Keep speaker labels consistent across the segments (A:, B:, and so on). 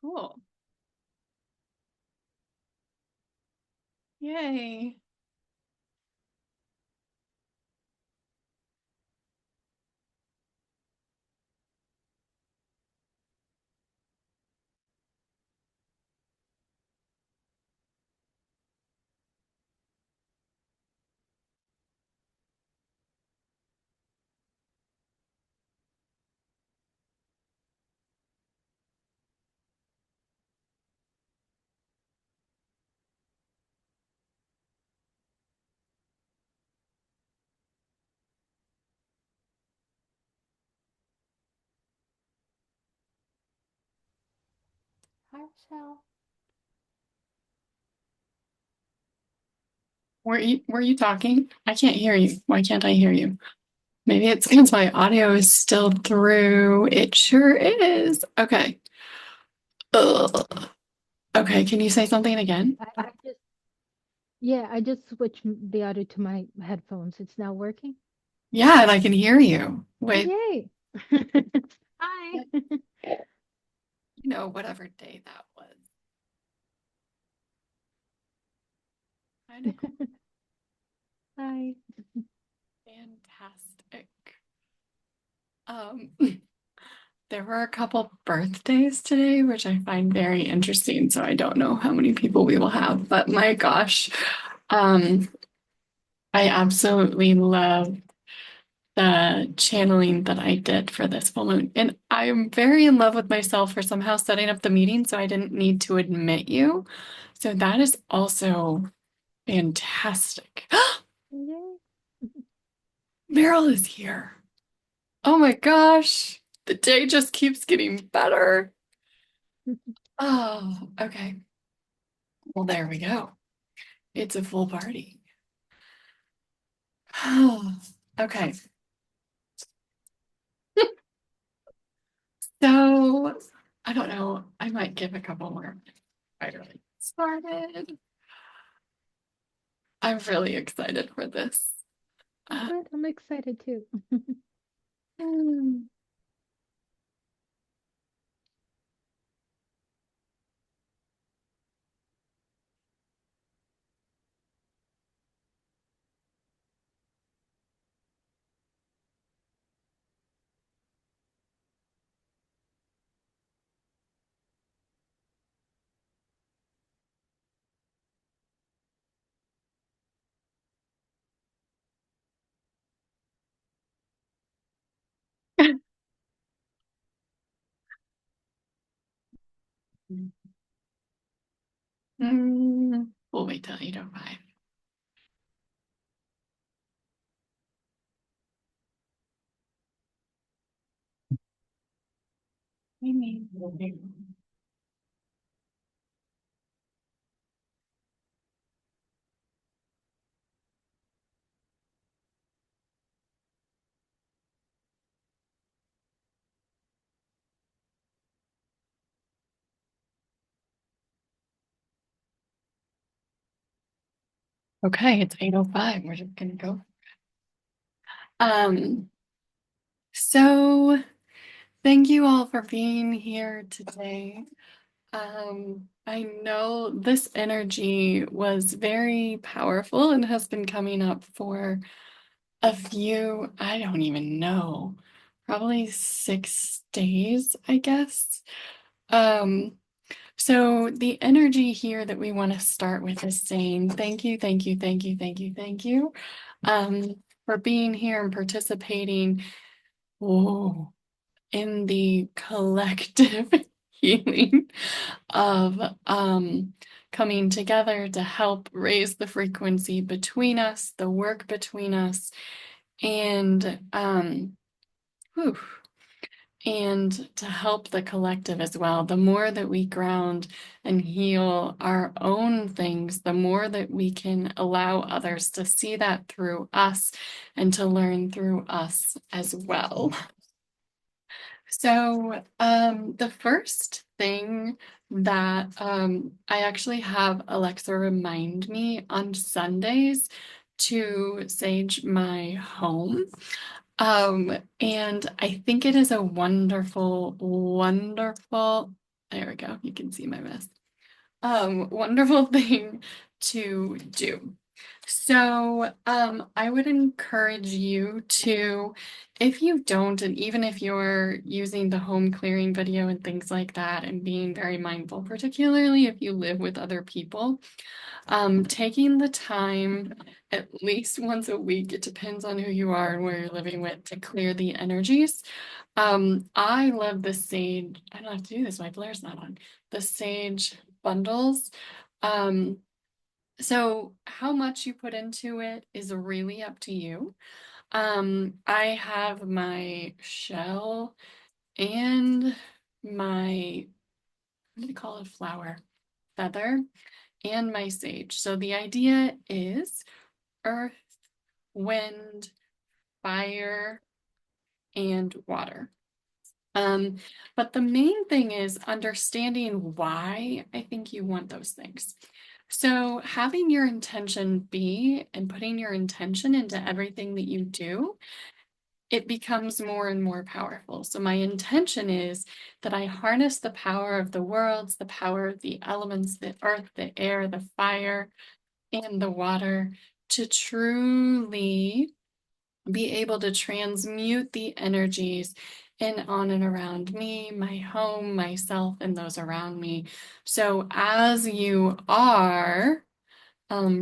A: Cool. Yay.
B: Hi, Rachelle.
A: Were you talking? I can't hear you. Why can't I hear you? Maybe it's because my audio is still through. It sure is. Okay. Ugh. Okay, can you say something again?
B: I just, yeah, I just switched the audio to my headphones. It's now working.
A: Yeah, and I can hear you. Wait,
B: Yay. Hi.
A: whatever day that was. I know.
B: Hi.
A: Fantastic. Um, there were a couple birthdays today, which I find very interesting. So I don't know how many people we will have, but my gosh, um, I absolutely love the channeling that I did for this full moon. And I'm very in love with myself for somehow setting up the meeting so I didn't need to admit you. So that is also fantastic.
B: Yay.
A: Meryl is here. Oh my gosh. The day just keeps getting better. Oh, okay. Well, there we go. It's a full party. Okay. So I don't know. I might give a couple more right early get started. I'm really excited for this. Uh,
B: Good. I'm excited too.
A: hmm. We'll wait till 8:05. Maybe. Okay, it's 8:05. We're just gonna go. Um, so thank you all for being here today. I know this energy was very powerful and has been coming up for a few, I don't even know, probably 6 days, I guess. Um, so the energy here that we want to start with is saying thank you, thank you, thank you, thank you, thank you, for being here and participating. Whoa, in the collective healing of coming together to help raise the frequency between us, the work between us, and whew, and to help the collective as well. The more that we ground and heal our own things, the more that we can allow others to see that through us and to learn through us as well. So, the first thing that I actually have Alexa remind me on Sundays to sage my home. And I think it is a wonderful, wonderful. There we go. You can see my mess. Wonderful thing to do. So, I would encourage you to, if you don't, and even if you're using the home clearing video and things like that and being very mindful, particularly if you live with other people, taking the time at least once a week, it depends on who you are and where you're living with, to clear the energies. I love the sage. I don't have to do this, my Blair's not on. The sage bundles. Um, so how much you put into it is really up to you. I have my shell and my, what do you call it, flower, feather, and my sage. So the idea is earth, wind, fire, and water. Um, but the main thing is understanding why I think you want those things. So having your intention be and putting your intention into everything that you do, it becomes more and more powerful. So my intention is that I harness the power of the worlds, the power of the elements, the earth, the air, the fire, and the water, to truly be able to transmute the energies in, on, and around me, my home, myself, and those around me. So as you are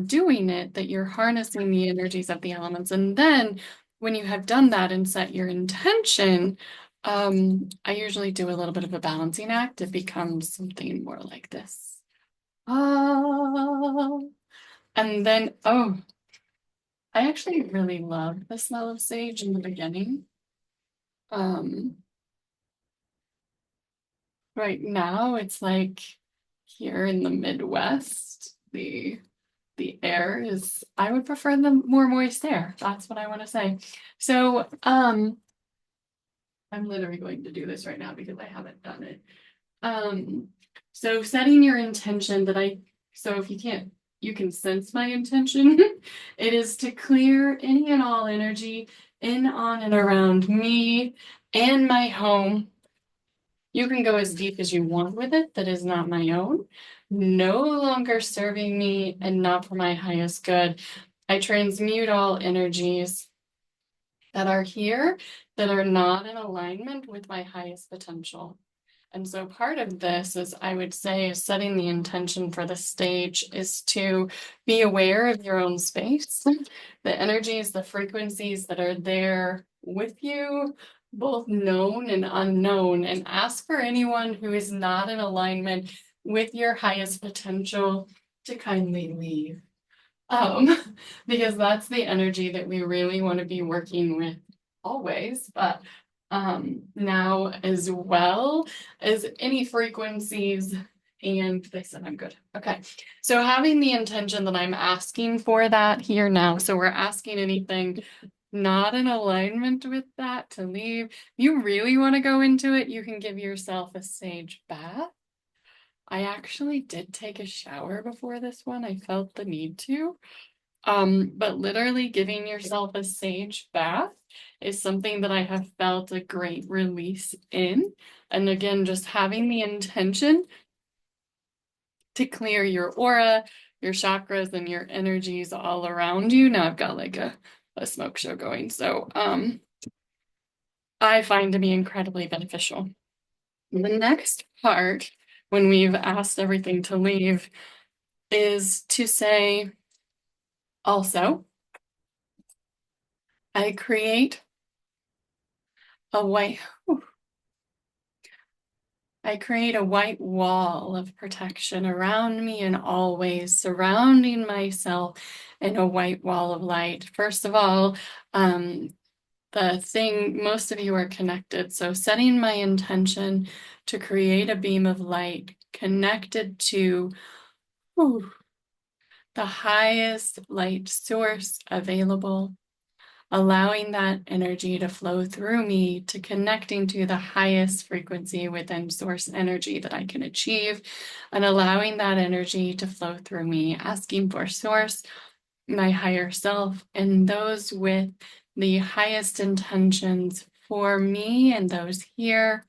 A: doing it, that you're harnessing the energies of the elements. And then when you have done that and set your intention, I usually do a little bit of a balancing act. It becomes something more like this. Ah. And then, oh, I actually really love the smell of sage in the beginning. Um, right now it's like here in the Midwest, the air is, I would prefer the more moist air. That's what I want to say. So, I'm literally going to do this right now because I haven't done it. Um, so setting your intention that so if you can't, you can sense my intention. It is to clear any and all energy in, on, and around me and my home. You can go as deep as you want with it, that is not my own, no longer serving me and not for my highest good. I transmute all energies that are here that are not in alignment with my highest potential. And so part of this is, I would say, is setting the intention for the stage is to be aware of your own space, the energies, the frequencies that are there with you, both known and unknown, and ask for anyone who is not in alignment with your highest potential to kindly leave. Um, because that's the energy that we really want to be working with always, but now as well as any frequencies. And they said I'm good. Okay. So having the intention that I'm asking for that here now. So we're asking anything not in alignment with that to leave. If you really want to go into it, you can give yourself a sage bath. I actually did take a shower before this one. I felt the need to. But literally giving yourself a sage bath is something that I have felt a great release in. And again, just having the intention to clear your aura, your chakras, and your energies all around you. Now I've got like a smoke show going. So I find to be incredibly beneficial. The next part, when we've asked everything to leave, is to say, also, I create a white, I create a white wall of protection around me and always surrounding myself in a white wall of light. First of all, the thing, most of you are connected. So setting my intention to create a beam of light connected to whew, the highest light source available, allowing that energy to flow through me, to connecting to the highest frequency within source energy that I can achieve, and allowing that energy to flow through me, asking for source, my higher self, and those with the highest intentions for me and those here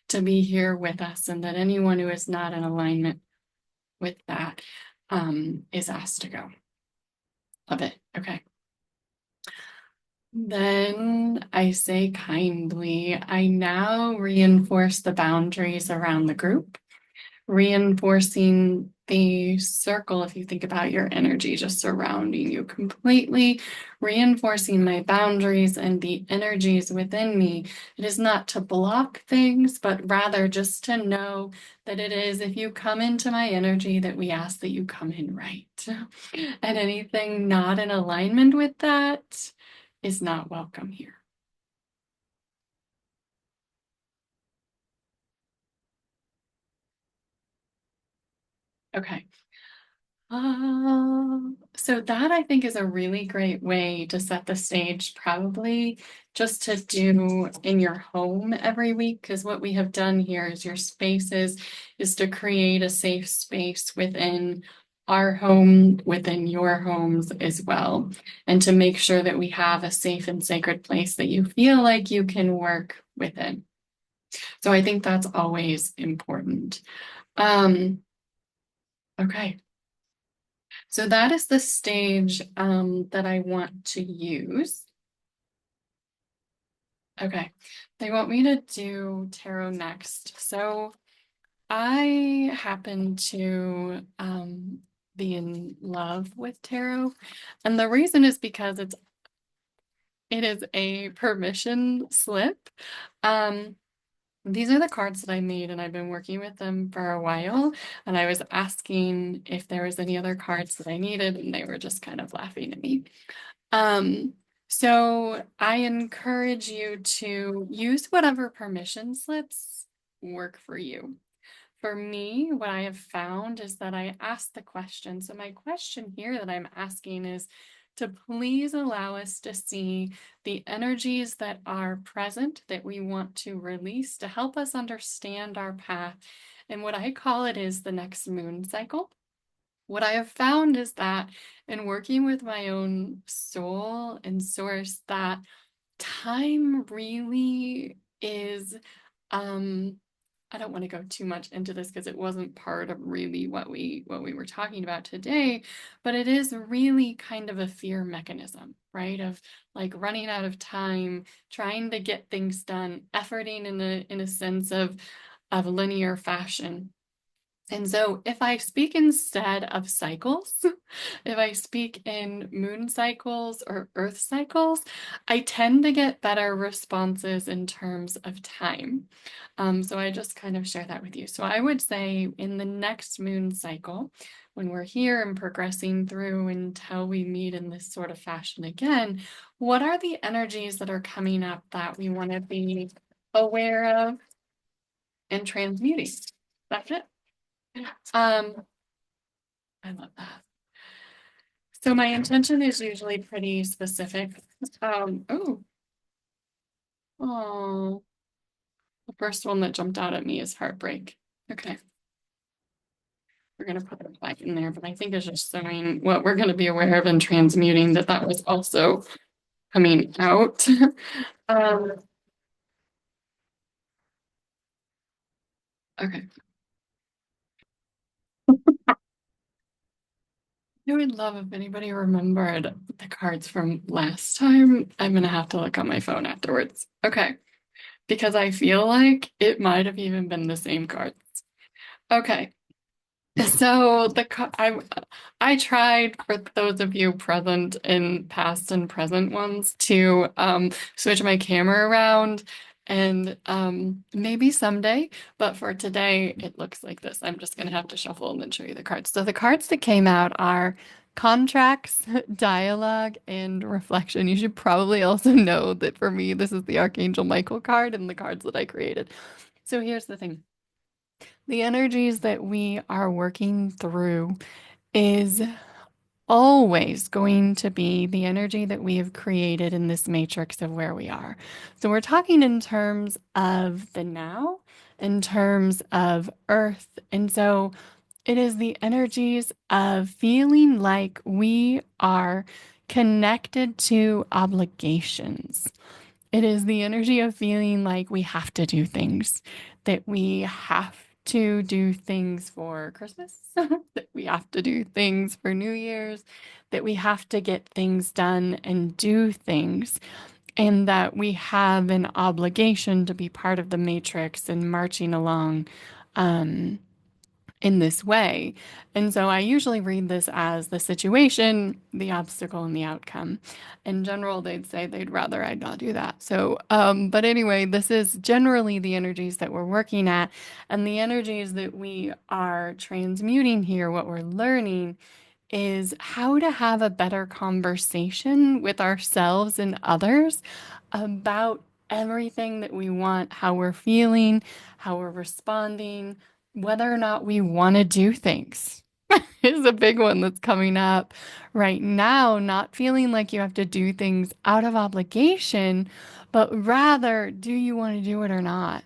A: to be here with us, and that anyone who is not in alignment with that is asked to go. Love it. Okay. Then I say kindly, I now reinforce the boundaries around the group, reinforcing the circle. If you think about your energy just surrounding you completely, reinforcing my boundaries and the energies within me. It is not to block things, but rather just to know that it is, if you come into my energy, that we ask that you come in right. And anything not in alignment with that is not welcome here. Okay. So that I think is a really great way to set the stage, probably just to do in your home every week, because what we have done here is your spaces is to create a safe space within our home, within your homes as well, and to make sure that we have a safe and sacred place that you feel like you can work within. So I think that's always important. Um, okay. So that is the stage that I want to use. Okay, they want me to do tarot next. So I happen to be in love with tarot, and the reason is because it is a permission slip. Um, These are the cards that I made, and I've been working with them for a while. And I was asking if there was any other cards that I needed, and they were just kind of laughing at me. Um, so I encourage you to use whatever permission slips work for you. For me, what I have found is that I ask the question. So my question here that I'm asking is to please allow us to see the energies that are present that we want to release to help us understand our path. And what I call it is the next moon cycle. What I have found is that in working with my own soul and source, that time really is, I don't want to go too much into this because it wasn't part of really what we were talking about today, but it is really kind of a fear mechanism, right? Of like running out of time, trying to get things done, efforting in a sense of linear fashion. And so if I speak instead of cycles, if I speak in moon cycles or earth cycles, I tend to get better responses in terms of time. So I just kind of share that with you. So I would say in the next moon cycle, when we're here and progressing through until we meet in this sort of fashion again, what are the energies that are coming up that we want to be aware of and transmuting? That's it. Um, I love that. So my intention is usually pretty specific. Oh, oh, the first one that jumped out at me is heartbreak. Okay, we're gonna put it back in there, but I think it's just showing what we're gonna be aware of and transmuting that was also coming out. Um, okay. I would love if anybody remembered the cards from last time. I'm gonna have to look on my phone afterwards. Okay, because I feel like it might have even been the same cards. Okay. So I tried for those of you present in past and present ones to switch my camera around and maybe someday, but for today it looks like this. I'm just gonna have to shuffle and then show you the cards. So the cards that came out are contracts, dialogue, and reflection. You should probably also know that for me this is the Archangel Michael card and the cards that I created. So here's the thing. The energies that we are working through is always going to be the energy that we have created in this matrix of where we are. So we're talking in terms of the now, in terms of earth. And so it is the energies of feeling like we are connected to obligations. It is the energy of feeling like we have to do things, that we have to do things for Christmas, that we have to do things for New Year's, that we have to get things done and do things, and that we have an obligation to be part of the matrix and marching along. Um, in this way. And so I usually read this as the situation, the obstacle, and the outcome. In general, they'd say they'd rather I not do that. But anyway, this is generally the energies that we're working at, and the energies that we are transmuting here, what we're learning is how to have a better conversation with ourselves and others about everything that we want, how we're feeling, how we're responding, whether or not we want to do things. Is a big one that's coming up right now. Not feeling like you have to do things out of obligation, but rather, do you want to do it or not?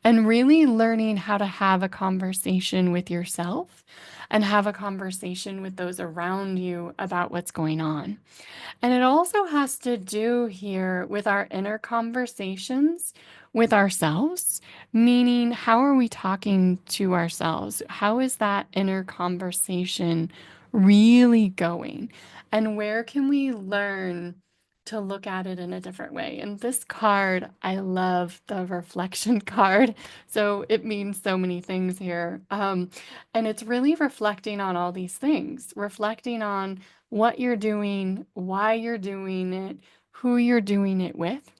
A: And really learning how to have a conversation with yourself and have a conversation with those around you about what's going on. And it also has to do here with our inner conversations with ourselves, meaning how are we talking to ourselves? How is that inner conversation really going? And where can we learn to look at it in a different way? And this card, I love the reflection card. So it means so many things here. And it's really reflecting on all these things, reflecting on what you're doing, why you're doing it, who you're doing it with.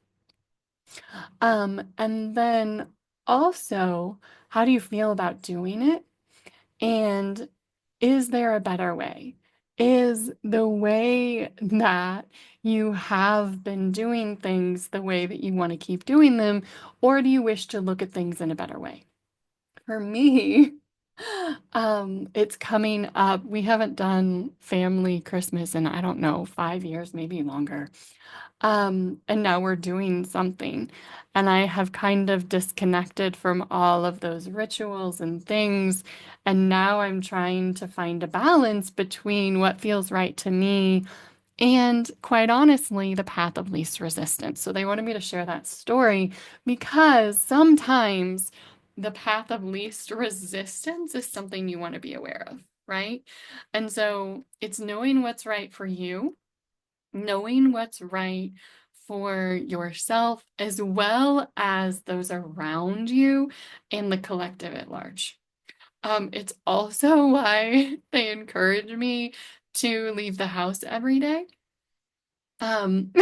A: And then also, how do you feel about doing it? And is there a better way? Is the way that you have been doing things the way that you want to keep doing them, or do you wish to look at things in a better way? For me, it's coming up. We haven't done family Christmas in, I don't know, 5 years, maybe longer. And now we're doing something. And I have kind of disconnected from all of those rituals and things. And now I'm trying to find a balance between what feels right to me and quite honestly, the path of least resistance. So they wanted me to share that story because sometimes the path of least resistance is something you want to be aware of, right? And so it's knowing what's right for you, knowing what's right for yourself, as well as those around you and the collective at large. It's also why they encourage me to leave the house every day. Um,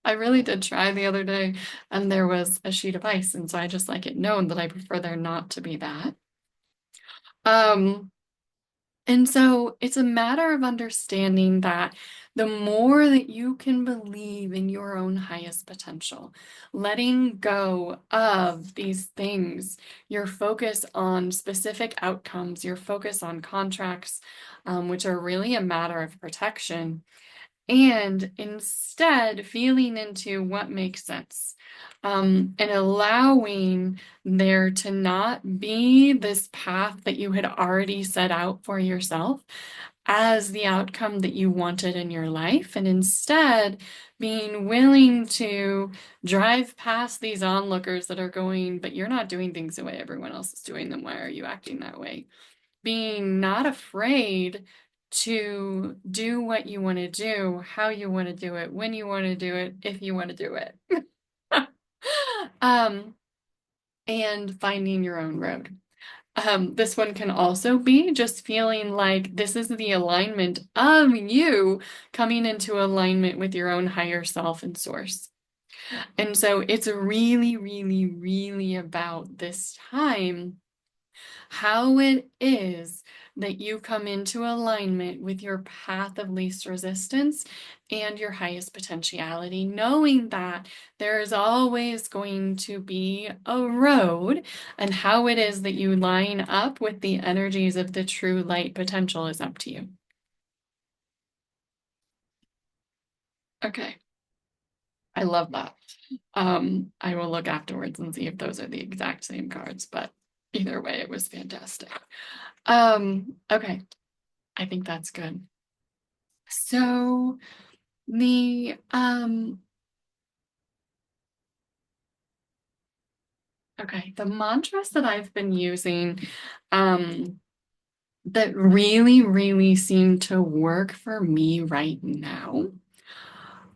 A: I really did try the other day, and there was a sheet of ice, and so I just like it known that I prefer there not to be that. Um, and so it's a matter of understanding that the more that you can believe in your own highest potential, letting go of these things, your focus on specific outcomes, your focus on contracts, which are really a matter of protection and instead feeling into what makes sense, and allowing there to not be this path that you had already set out for yourself as the outcome that you wanted in your life, and instead being willing to drive past these onlookers that are going, but you're not doing things the way everyone else is doing them. Why are you acting that way? Being not afraid to do what you want to do, how you want to do it, when you want to do it, if you want to do it. um, and finding your own road. This one can also be just feeling like this is the alignment of you coming into alignment with your own higher self and source. And so it's really, really, really about this time how it is that you come into alignment with your path of least resistance and your highest potentiality, knowing that there is always going to be a road, and how it is that you line up with the energies of the true light potential is up to you. Okay, I love that. I will look afterwards and see if those are the exact same cards, but either way, it was fantastic. Okay, I think that's good. So the Okay, the mantras that I've been using, um, that really, really seem to work for me right now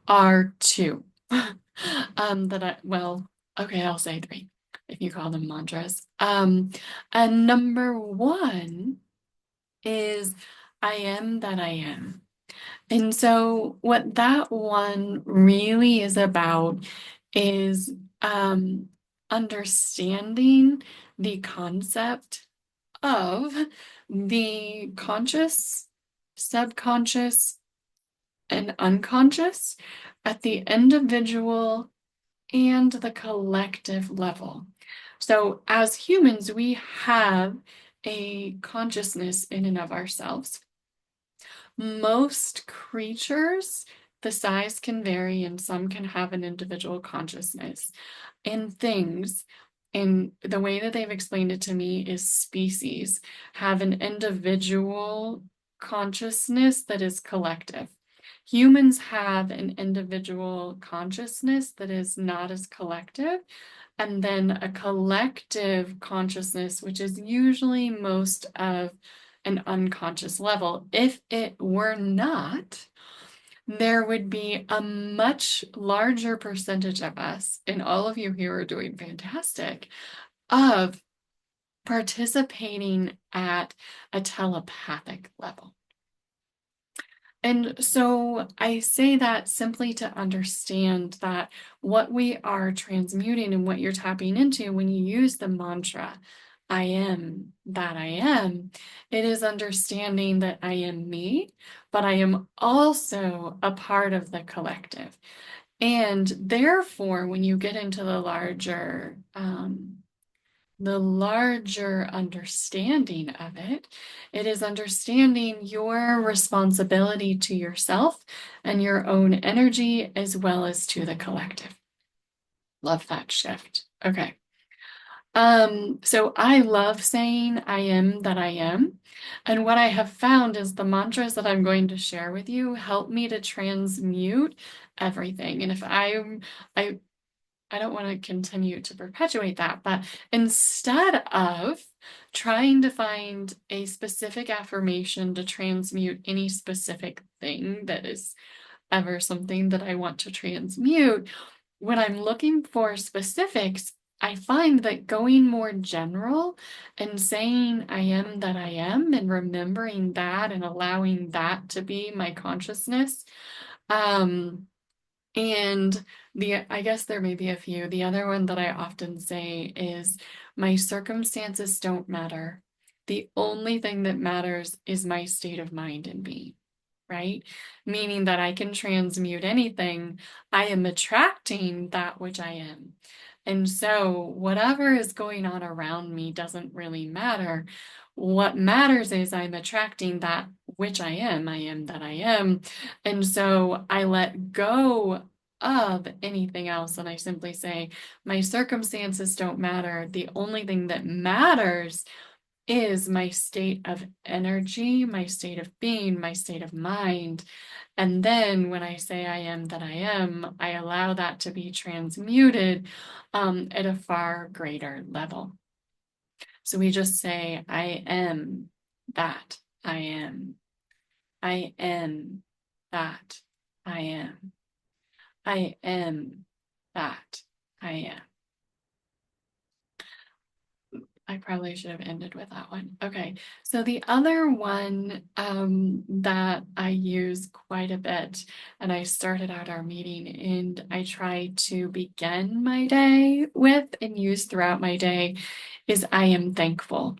A: are two. Okay, I'll say three if you call them mantras. And number one is I am that I am. And so, what that one really is about is understanding the concept of the conscious, subconscious, and unconscious at the individual and the collective level. So, as humans, we have a consciousness in and of ourselves. Most creatures, the size can vary, and some can have an individual consciousness. And things, and the way that they've explained it to me is species have an individual consciousness that is collective. Humans have an individual consciousness that is not as collective, and then a collective consciousness, which is usually most of an unconscious level. If it were not, there would be a much larger percentage of us, and all of you here are doing fantastic, of participating at a telepathic level. And so I say that simply to understand that what we are transmuting and what you're tapping into when you use the mantra, I am that I am, it is understanding that I am me, but I am also a part of the collective. And therefore, when you get into the larger understanding of it, it is understanding your responsibility to yourself and your own energy as well as to the collective. Love that shift. Okay. So I love saying I am that I am. And what I have found is the mantras that I'm going to share with you help me to transmute everything. And if I I don't want to continue to perpetuate that, but instead of trying to find a specific affirmation to transmute any specific thing that is ever something that I want to transmute, when I'm looking for specifics, I find that going more general and saying I am that I am and remembering that and allowing that to be my consciousness, um, and I guess there may be a few. The other one that I often say is my circumstances don't matter. The only thing that matters is my state of mind and being, right? Meaning that I can transmute anything. I am attracting that which I am. And so whatever is going on around me doesn't really matter. What matters is I'm attracting that which I am. I am that I am. And so I let go of anything else and I simply say, my circumstances don't matter. The only thing that matters is my state of energy, my state of being, my state of mind. And then when I say I am that I am, I allow that to be transmuted at a far greater level. So we just say, I am that I am. I am that I am. I am that I am. I probably should have ended with that one. Okay, so the other one that I use quite a bit, and I started out our meeting and I try to begin my day with and use throughout my day, is I am thankful.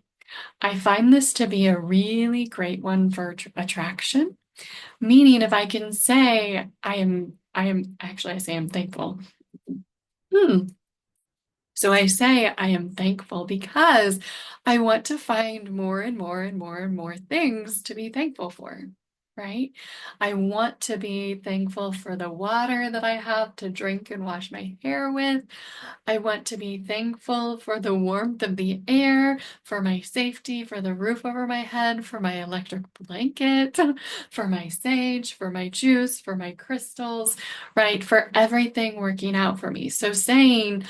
A: I find this to be a really great one for attraction, meaning if I can say I say I'm thankful. Hmm. So I say I am thankful because I want to find more and more and more and more things to be thankful for, right? I want to be thankful for the water that I have to drink and wash my hair with. I want to be thankful for the warmth of the air, for my safety, for the roof over my head, for my electric blanket, for my sage, for my juice, for my crystals, right? For everything working out for me. So saying,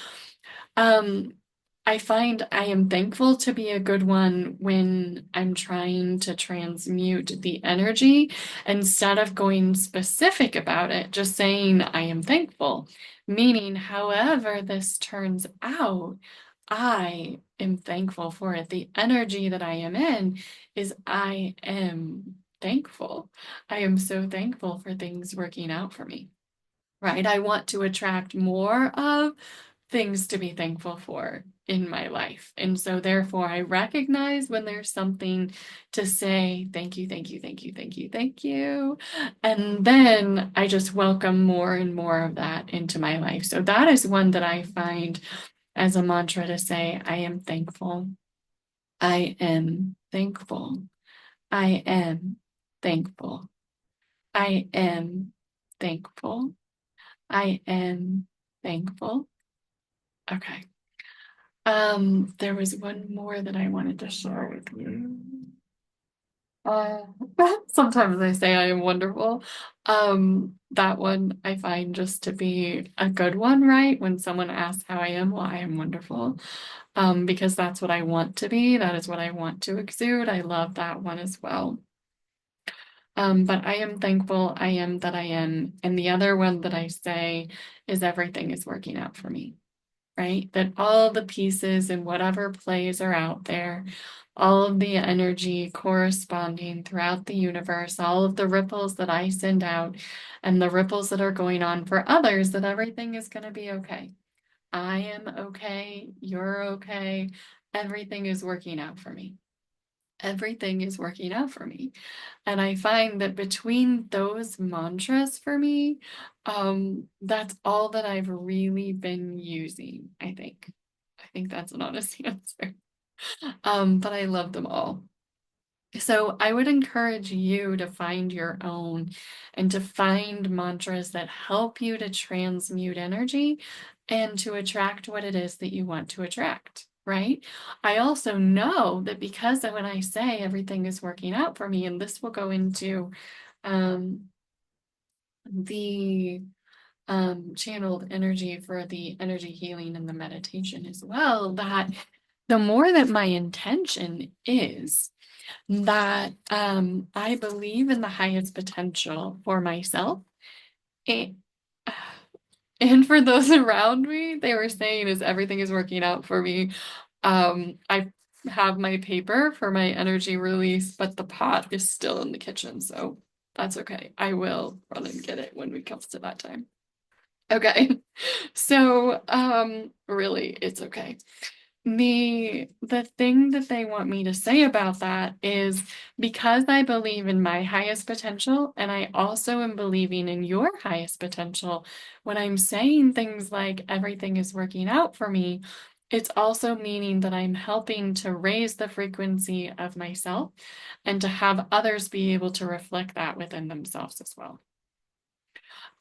A: um, I find I am thankful to be a good one when I'm trying to transmute the energy instead of going specific about it, just saying I am thankful, meaning however this turns out, I am thankful for it. The energy that I am in is I am thankful. I am so thankful for things working out for me, right? I want to attract more of things to be thankful for in my life. And so, therefore, I recognize when there's something to say, thank you, thank you, thank you, thank you, thank you. And then I just welcome more and more of that into my life. So, that is one that I find as a mantra to say, I am thankful. I am thankful. I am thankful. I am thankful. I am thankful. Okay. There was one more that I wanted to share with you. Uh, Sometimes I say I am wonderful. That one I find just to be a good one, right? When someone asks how I am, well, I am wonderful. Because that's what I want to be. That is what I want to exude. I love that one as well. But I am thankful I am that I am. And the other one that I say is everything is working out for me, right? That all the pieces and whatever plays are out there, all of the energy corresponding throughout the universe, all of the ripples that I send out, and the ripples that are going on for others, that everything is going to be okay. I am okay. You're okay. Everything is working out for me. Everything is working out for me. And I find that between those mantras for me, that's all that I've really been using, I think. I think that's an honest answer. But I love them all. So I would encourage you to find your own and to find mantras that help you to transmute energy and to attract what it is that you want to attract, right? I also know that because of when I say everything is working out for me, and this will go into um, the channeled energy for the energy healing and the meditation as well, that the more that my intention is that I believe in the highest potential for myself and, and for those around me, they were saying is everything is working out for me. I have my paper for my energy release, but the pot is still in the kitchen, so that's okay. I will run and get it when we comes to that time. Okay. So, really, it's okay. The thing that they want me to say about that is because I believe in my highest potential and I also am believing in your highest potential, when I'm saying things like everything is working out for me, it's also meaning that I'm helping to raise the frequency of myself and to have others be able to reflect that within themselves as well.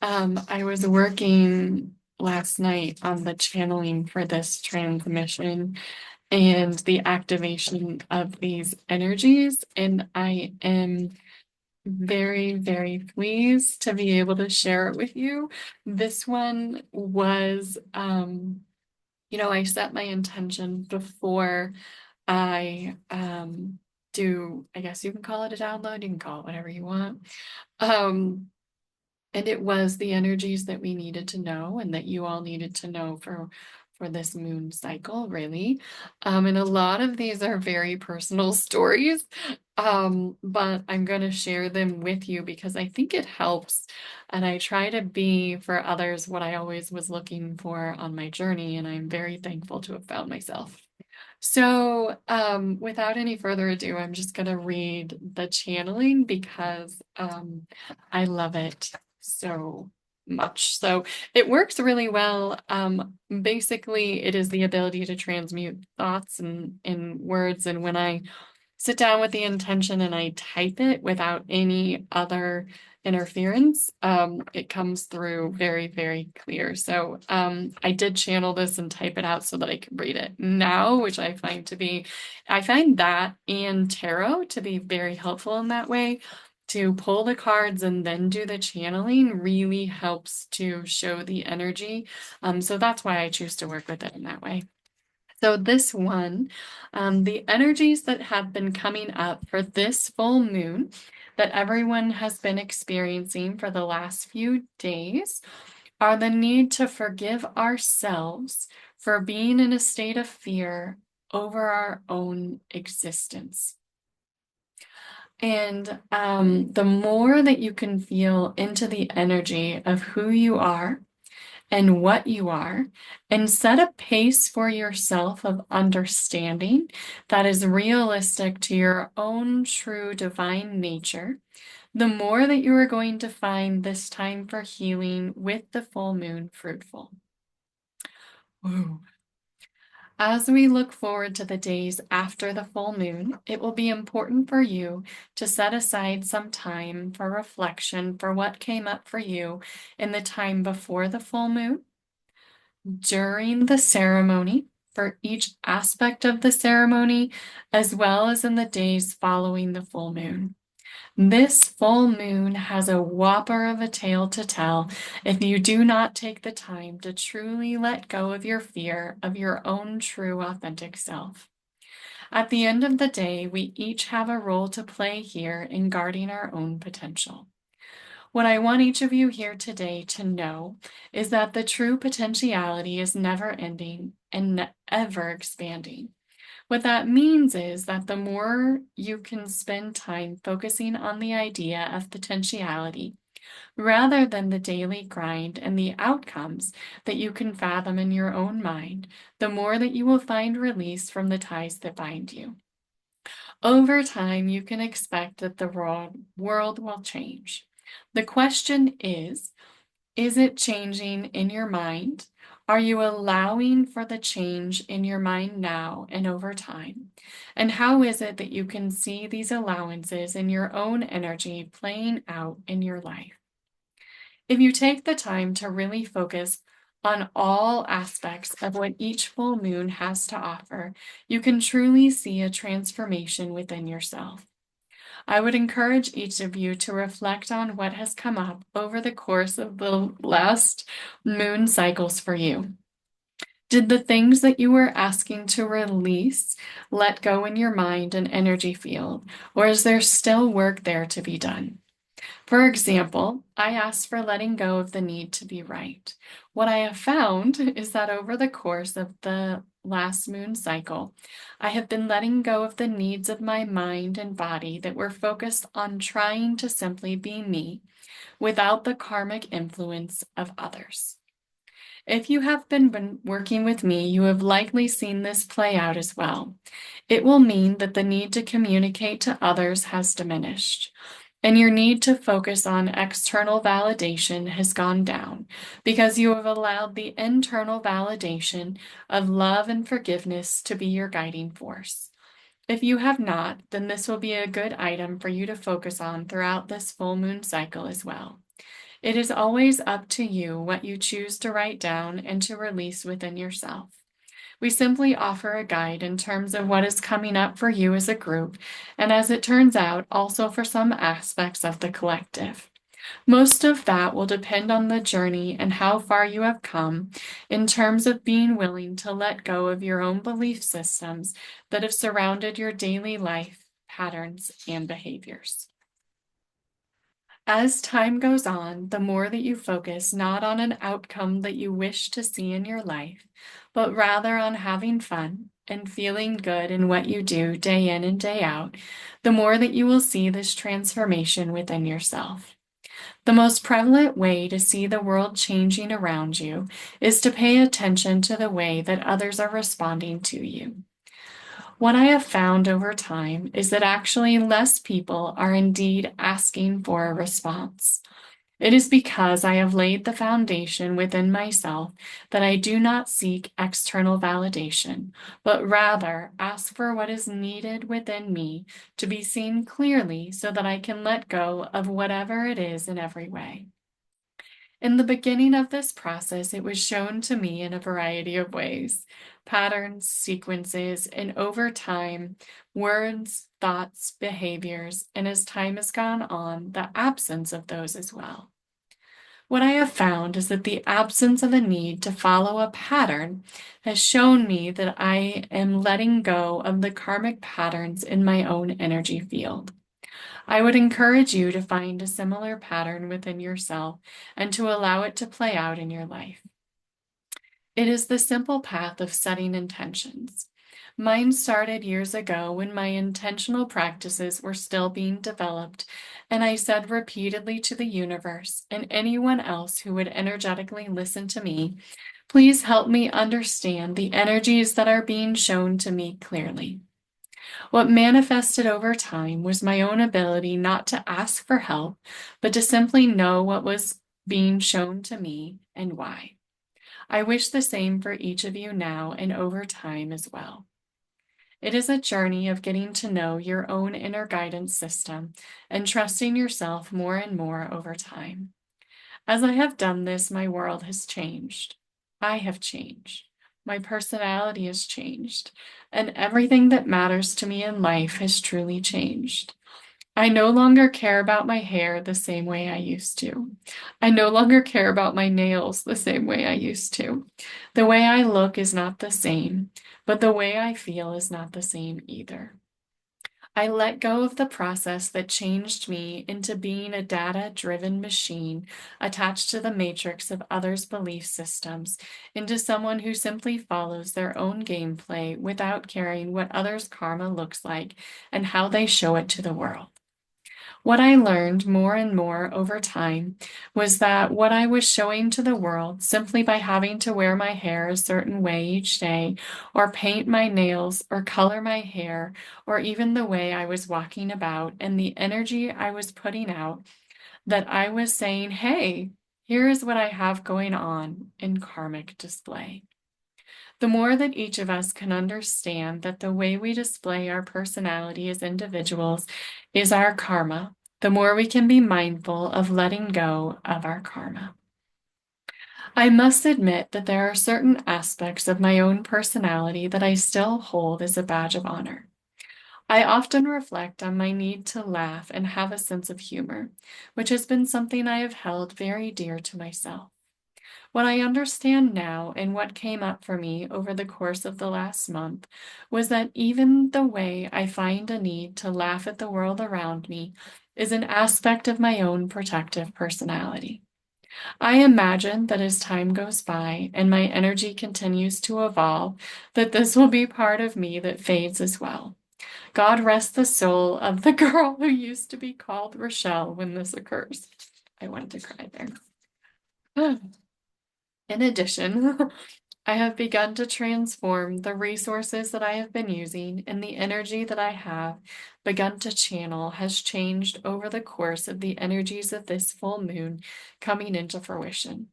A: I was working last night on the channeling for this transmission and the activation of these energies. And I am very, very pleased to be able to share it with you. This one was, I set my intention before I do, I guess you can call it a download, you can call it whatever you want. Um, and it was the energies that we needed to know and that you all needed to know for this moon cycle, really. And a lot of these are very personal stories, but I'm going to share them with you because I think it helps. And I try to be for others what I always was looking for on my journey, and I'm very thankful to have found myself. So, without any further ado, I'm just going to read the channeling because I love it so much. So, it works really well. Basically, it is the ability to transmute thoughts and in words. And when I sit down with the intention and I type it without any other interference, it comes through very, very clear. So I did channel this and type it out so that I could read it now, which I find that and tarot to be very helpful in that way. To pull the cards and then do the channeling really helps to show the energy. So that's why I choose to work with it in that way. So this one, the energies that have been coming up for this full moon that everyone has been experiencing for the last few days are the need to forgive ourselves for being in a state of fear over our own existence. And the more that you can feel into the energy of who you are and what you are, and set a pace for yourself of understanding that is realistic to your own true divine nature, the more that you are going to find this time for healing with the full moon fruitful. Woo. As we look forward to the days after the full moon, it will be important for you to set aside some time for reflection for what came up for you in the time before the full moon, during the ceremony, for each aspect of the ceremony, as well as in the days following the full moon. This full moon has a whopper of a tale to tell if you do not take the time to truly let go of your fear of your own true authentic self. At the end of the day, we each have a role to play here in guarding our own potential. What I want each of you here today to know is that the true potentiality is never ending and ever expanding. What that means is that the more you can spend time focusing on the idea of potentiality rather than the daily grind and the outcomes that you can fathom in your own mind, the more that you will find release from the ties that bind you. Over time, you can expect that the world will change. The question is it changing in your mind? Are you allowing for the change in your mind now and over time? And how is it that you can see these allowances in your own energy playing out in your life? If you take the time to really focus on all aspects of what each full moon has to offer, you can truly see a transformation within yourself. I would encourage each of you to reflect on what has come up over the course of the last moon cycles for you. Did the things that you were asking to release let go in your mind and energy field, or is there still work there to be done? For example, I asked for letting go of the need to be right. What I have found is that over the course of the last moon cycle, I have been letting go of the needs of my mind and body that were focused on trying to simply be me without the karmic influence of others. If you have been working with me, you have likely seen this play out as well. It will mean that the need to communicate to others has diminished, and your need to focus on external validation has gone down because you have allowed the internal validation of love and forgiveness to be your guiding force. If you have not, then this will be a good item for you to focus on throughout this full moon cycle as well. It is always up to you what you choose to write down and to release within yourself. We simply offer a guide in terms of what is coming up for you as a group, and as it turns out, also for some aspects of the collective. Most of that will depend on the journey and how far you have come in terms of being willing to let go of your own belief systems that have surrounded your daily life patterns and behaviors. As time goes on, the more that you focus not on an outcome that you wish to see in your life, but rather on having fun and feeling good in what you do day in and day out, the more that you will see this transformation within yourself. The most prevalent way to see the world changing around you is to pay attention to the way that others are responding to you. What I have found over time is that actually less people are indeed asking for a response. It is because I have laid the foundation within myself that I do not seek external validation, but rather ask for what is needed within me to be seen clearly so that I can let go of whatever it is in every way. In the beginning of this process, it was shown to me in a variety of ways: patterns, sequences, and over time, words, thoughts, behaviors, and as time has gone on, the absence of those as well. What I have found is that the absence of a need to follow a pattern has shown me that I am letting go of the karmic patterns in my own energy field. I would encourage you to find a similar pattern within yourself and to allow it to play out in your life. It is the simple path of setting intentions. Mine started years ago when my intentional practices were still being developed, and I said repeatedly to the universe and anyone else who would energetically listen to me, please help me understand the energies that are being shown to me clearly. What manifested over time was my own ability not to ask for help, but to simply know what was being shown to me and why. I wish the same for each of you now and over time as well. It is a journey of getting to know your own inner guidance system and trusting yourself more and more over time. As I have done this, my world has changed. I have changed. My personality has changed, and everything that matters to me in life has truly changed. I no longer care about my hair the same way I used to. I no longer care about my nails the same way I used to. The way I look is not the same, but the way I feel is not the same either. I let go of the process that changed me into being a data driven machine attached to the matrix of others' belief systems, into someone who simply follows their own gameplay without caring what others' karma looks like and how they show it to the world. What I learned more and more over time was that what I was showing to the world simply by having to wear my hair a certain way each day, or paint my nails, or color my hair, or even the way I was walking about and the energy I was putting out, that I was saying, hey, here is what I have going on in karmic display. The more that each of us can understand that the way we display our personality as individuals is our karma, the more we can be mindful of letting go of our karma. I must admit that there are certain aspects of my own personality that I still hold as a badge of honor. I often reflect on my need to laugh and have a sense of humor, which has been something I have held very dear to myself. What I understand now and what came up for me over the course of the last month was that even the way I find a need to laugh at the world around me is an aspect of my own protective personality. I imagine that as time goes by and my energy continues to evolve, that this will be part of me that fades as well. God rest the soul of the girl who used to be called Rachelle when this occurs. I wanted to cry there. In addition, I have begun to transform the resources that I have been using, and the energy that I have begun to channel has changed over the course of the energies of this full moon coming into fruition.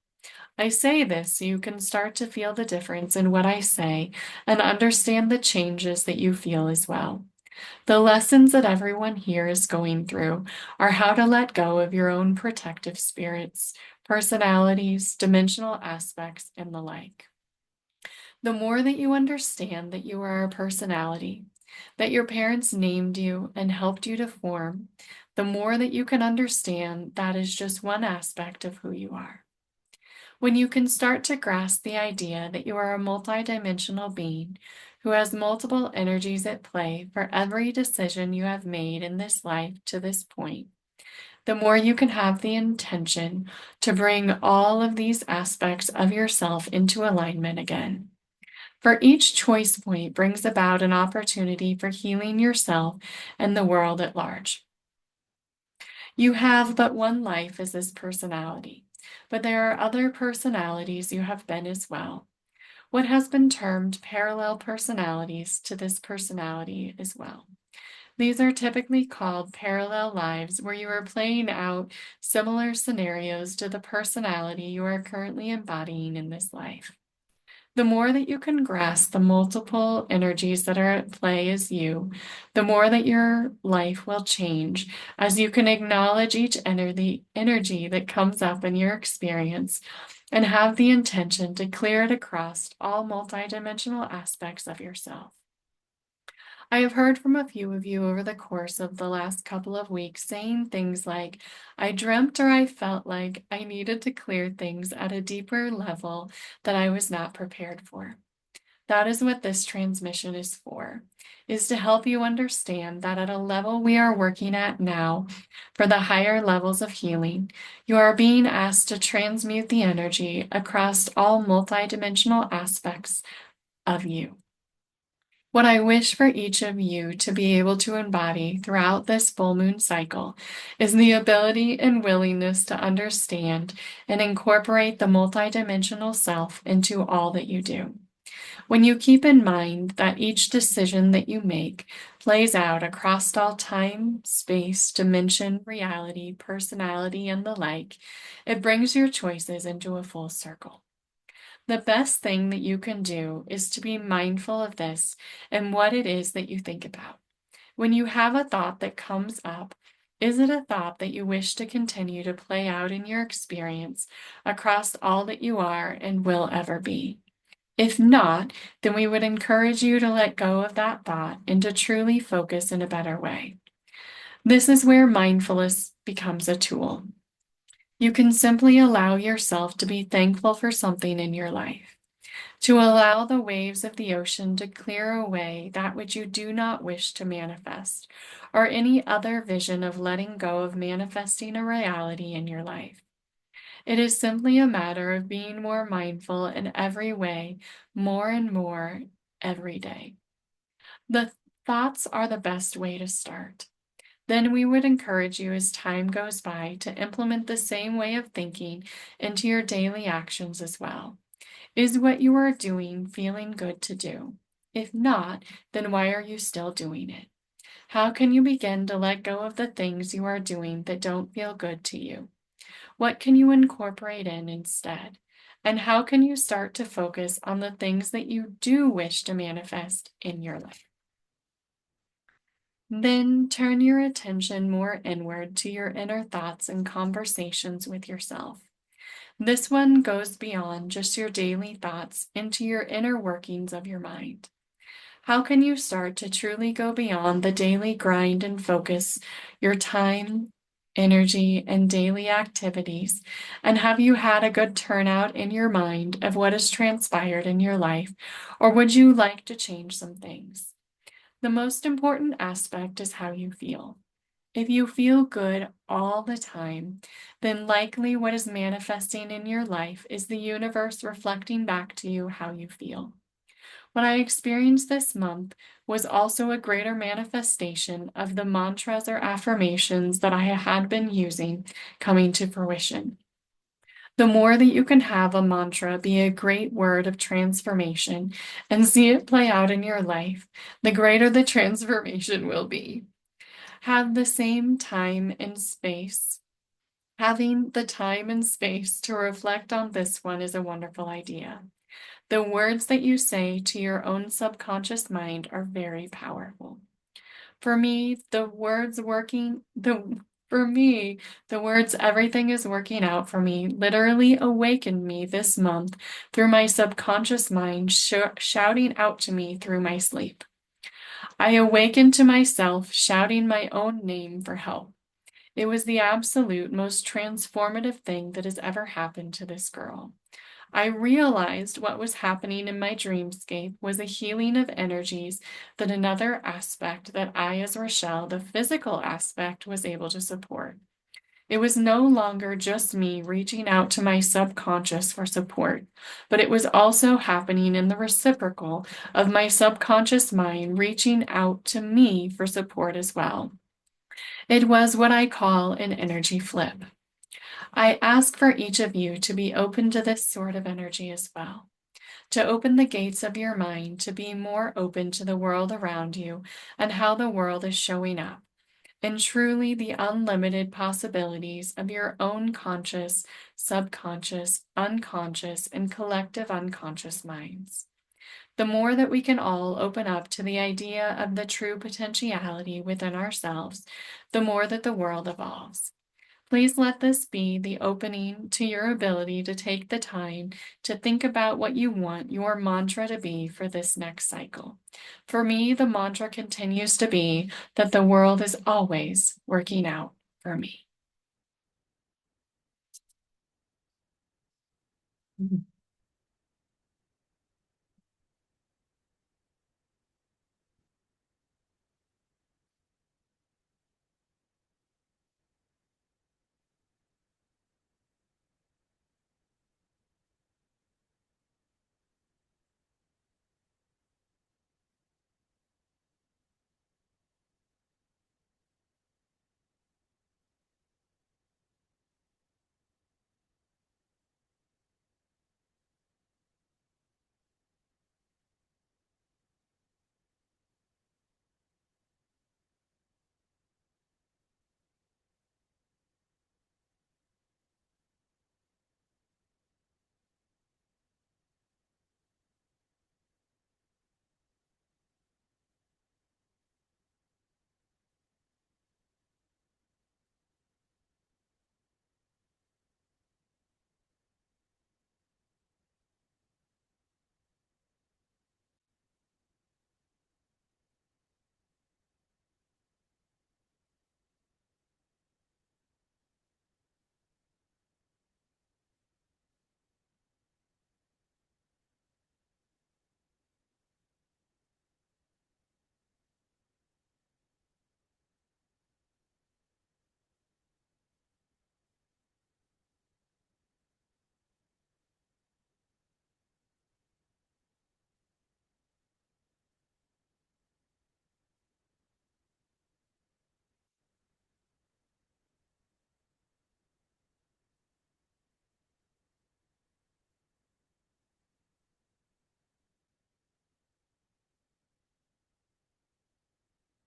A: I say this so you can start to feel the difference in what I say and understand the changes that you feel as well. The lessons that everyone here is going through are how to let go of your own protective spirits, personalities, dimensional aspects, and the like. The more that you understand that you are a personality, that your parents named you and helped you to form, the more that you can understand that is just one aspect of who you are. When you can start to grasp the idea that you are a multidimensional being who has multiple energies at play for every decision you have made in this life to this point, the more you can have the intention to bring all of these aspects of yourself into alignment again. For each choice point brings about an opportunity for healing yourself and the world at large. You have but one life as this personality, but there are other personalities you have been as well. What has been termed parallel personalities to this personality as well. These are typically called parallel lives, where you are playing out similar scenarios to the personality you are currently embodying in this life. The more that you can grasp the multiple energies that are at play as you, the more that your life will change as you can acknowledge each energy that comes up in your experience and have the intention to clear it across all multidimensional aspects of yourself. I have heard from a few of you over the course of the last couple of weeks saying things like, I dreamt or I felt like I needed to clear things at a deeper level that I was not prepared for. That is what this transmission is for, is to help you understand that at a level we are working at now, for the higher levels of healing, you are being asked to transmute the energy across all multidimensional aspects of you. What I wish for each of you to be able to embody throughout this full moon cycle is the ability and willingness to understand and incorporate the multidimensional self into all that you do. When you keep in mind that each decision that you make plays out across all time, space, dimension, reality, personality, and the like, it brings your choices into a full circle. The best thing that you can do is to be mindful of this and what it is that you think about. When you have a thought that comes up, is it a thought that you wish to continue to play out in your experience across all that you are and will ever be? If not, then we would encourage you to let go of that thought and to truly focus in a better way. This is where mindfulness becomes a tool. You can simply allow yourself to be thankful for something in your life, to allow the waves of the ocean to clear away that which you do not wish to manifest, or any other vision of letting go of manifesting a reality in your life. It is simply a matter of being more mindful in every way, more and more every day. The thoughts are the best way to start. Then we would encourage you as time goes by to implement the same way of thinking into your daily actions as well. Is what you are doing feeling good to do? If not, then why are you still doing it? How can you begin to let go of the things you are doing that don't feel good to you? What can you incorporate in instead? And how can you start to focus on the things that you do wish to manifest in your life? Then turn your attention more inward to your inner thoughts and conversations with yourself. This one goes beyond just your daily thoughts into your inner workings of your mind. How can you start to truly go beyond the daily grind and focus your time, energy, and daily activities? And have you had a good turnout in your mind of what has transpired in your life? Or would you like to change some things? The most important aspect is how you feel. If you feel good all the time, then likely what is manifesting in your life is the universe reflecting back to you how you feel. What I experienced this month was also a greater manifestation of the mantras or affirmations that I had been using coming to fruition. The more that you can have a mantra be a great word of transformation and see it play out in your life, the greater the transformation will be. Have the same time and space. Having the time and space to reflect on this one is a wonderful idea. The words that you say to your own subconscious mind are very powerful. For me, the words everything is working out for me literally awakened me this month through my subconscious mind shouting out to me through my sleep. I awakened to myself shouting my own name for help. It was the absolute most transformative thing that has ever happened to this girl. I realized what was happening in my dreamscape was a healing of energies that another aspect that I, as Rachelle, the physical aspect, was able to support. It was no longer just me reaching out to my subconscious for support, but it was also happening in the reciprocal of my subconscious mind reaching out to me for support as well. It was what I call an energy flip. I ask for each of you to be open to this sort of energy as well, to open the gates of your mind to be more open to the world around you and how the world is showing up, and truly the unlimited possibilities of your own conscious, subconscious, unconscious, and collective unconscious minds. The more that we can all open up to the idea of the true potentiality within ourselves, the more that the world evolves. Please let this be the opening to your ability to take the time to think about what you want your mantra to be for this next cycle. For me, the mantra continues to be that the world is always working out for me.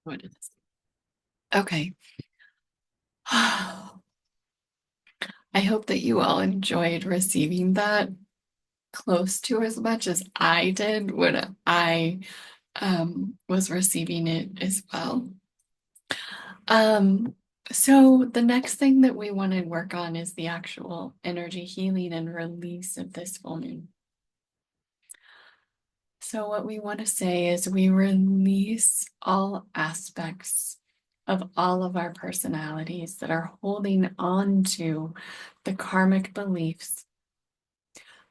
A: What is this? Okay. I hope that you all enjoyed receiving that close to as much as I did when I was receiving it as well. Um, so the next thing that we want to work on is the actual energy healing and release of this full moon. So what we want to say is we release all aspects of all of our personalities that are holding on to the karmic beliefs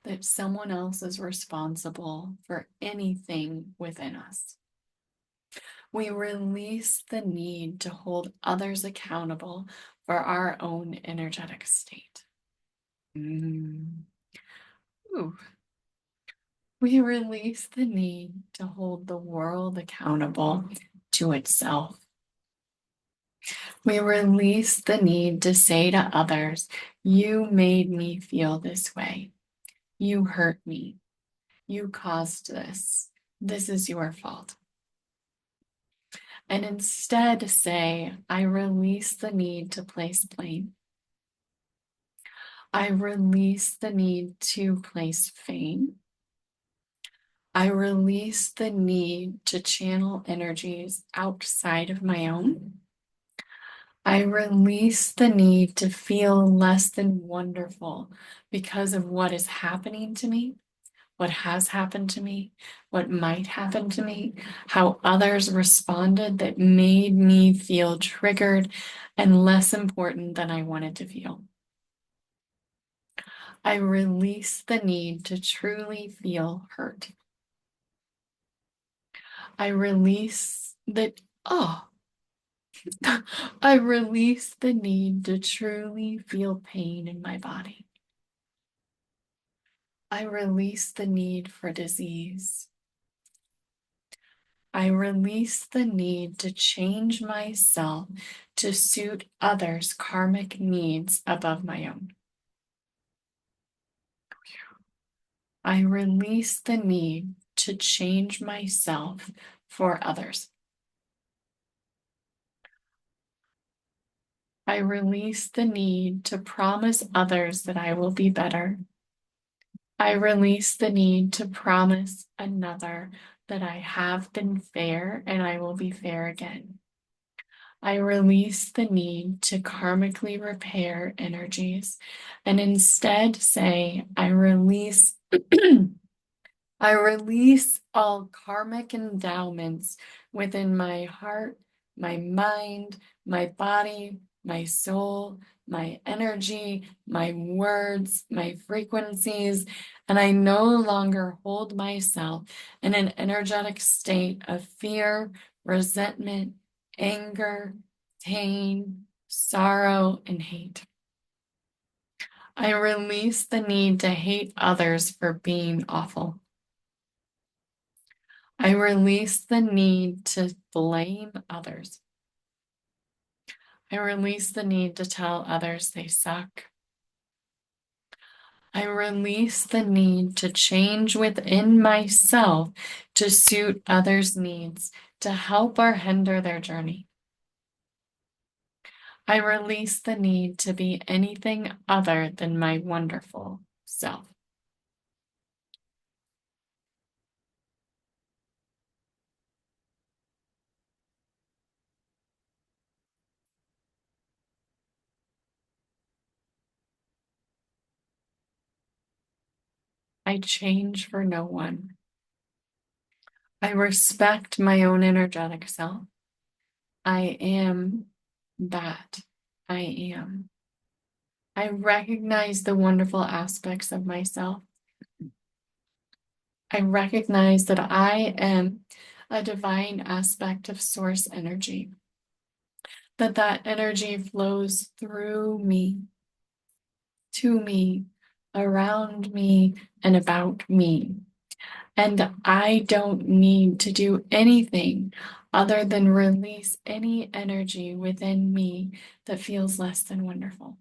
A: that someone else is responsible for anything within us. We release the need to hold others accountable for our own energetic state. Mm. Ooh. We release the need to hold the world accountable to itself. We release the need to say to others, you made me feel this way. You hurt me. You caused this. This is your fault. And instead say, I release the need to place blame. I release the need to place fame. I release the need to channel energies outside of my own. I release the need to feel less than wonderful because of what is happening to me, what has happened to me, what might happen to me, how others responded that made me feel triggered and less important than I wanted to feel. I release the need to truly feel hurt. I release that, oh, I release the need to truly feel pain in my body. I release the need for disease. I release the need to change myself to suit others' karmic needs above my own. I release the need to change myself for others. I release the need to promise others that I will be better. I release the need to promise another that I have been fair and I will be fair again. I release the need to karmically repair energies and instead say, I release all karmic endowments within my heart, my mind, my body, my soul, my energy, my words, my frequencies, and I no longer hold myself in an energetic state of fear, resentment, anger, pain, sorrow, and hate. I release the need to hate others for being awful. I release the need to blame others. I release the need to tell others they suck. I release the need to change within myself to suit others' needs, to help or hinder their journey. I release the need to be anything other than my wonderful self. I change for no one. I respect my own energetic self. I am that I am. I recognize the wonderful aspects of myself. I recognize that I am a divine aspect of source energy, that that energy flows through me, to me, around me, and about me. And I don't need to do anything other than release any energy within me that feels less than wonderful.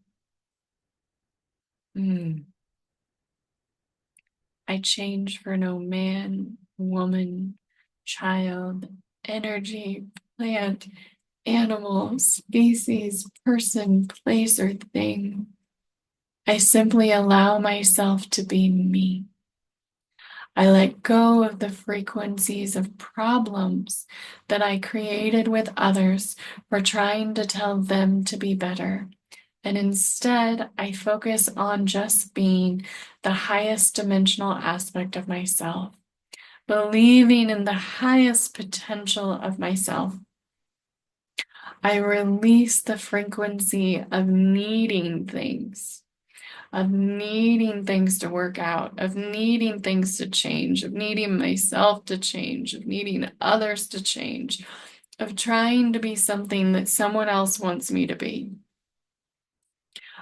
A: I change for no man, woman, child, energy, plant, animal, species, person, place, or thing. I simply allow myself to be me. I let go of the frequencies of problems that I created with others for trying to tell them to be better. And instead, I focus on just being the highest dimensional aspect of myself, believing in the highest potential of myself. I release the frequency of needing things to work out, of needing things to change, of needing myself to change, of needing others to change, of trying to be something that someone else wants me to be.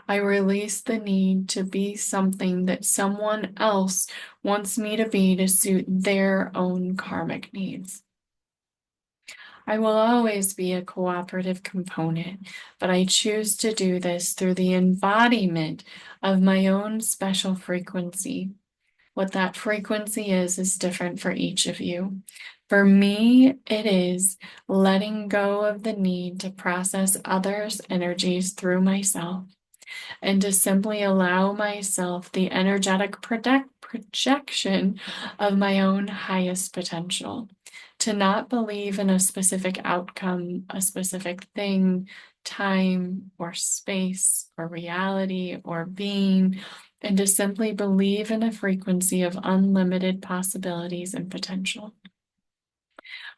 A: I release the need to be something that someone else wants me to be to suit their own karmic needs. I will always be a cooperative component, but I choose to do this through the embodiment of my own special frequency. What that frequency is different for each of you. For me, it is letting go of the need to process others' energies through myself and to simply allow myself the energetic projection of my own highest potential, to not believe in a specific outcome, a specific thing, time, or space, or reality, or being, and to simply believe in a frequency of unlimited possibilities and potential.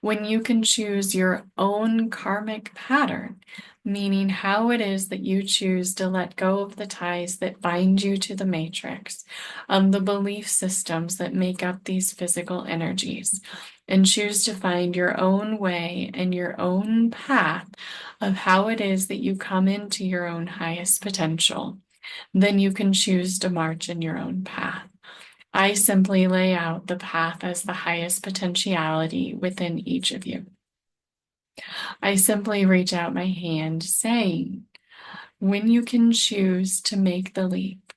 A: When you can choose your own karmic pattern, meaning how it is that you choose to let go of the ties that bind you to the matrix, the belief systems that make up these physical energies, and choose to find your own way and your own path of how it is that you come into your own highest potential, then you can choose to march in your own path. I simply lay out the path as the highest potentiality within each of you. I simply reach out my hand saying, when you can choose to make the leap,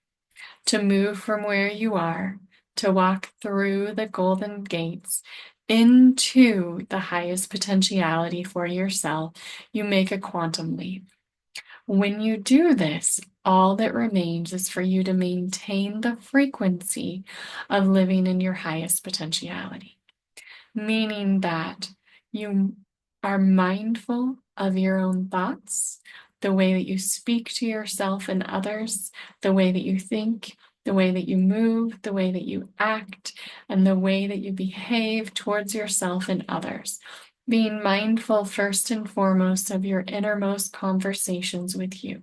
A: to move from where you are, to walk through the golden gates into the highest potentiality for yourself, you make a quantum leap. When you do this, all that remains is for you to maintain the frequency of living in your highest potentiality, meaning that you are mindful of your own thoughts, the way that you speak to yourself and others, the way that you think, the way that you move, the way that you act, and the way that you behave towards yourself and others. Being mindful first and foremost of your innermost conversations with you.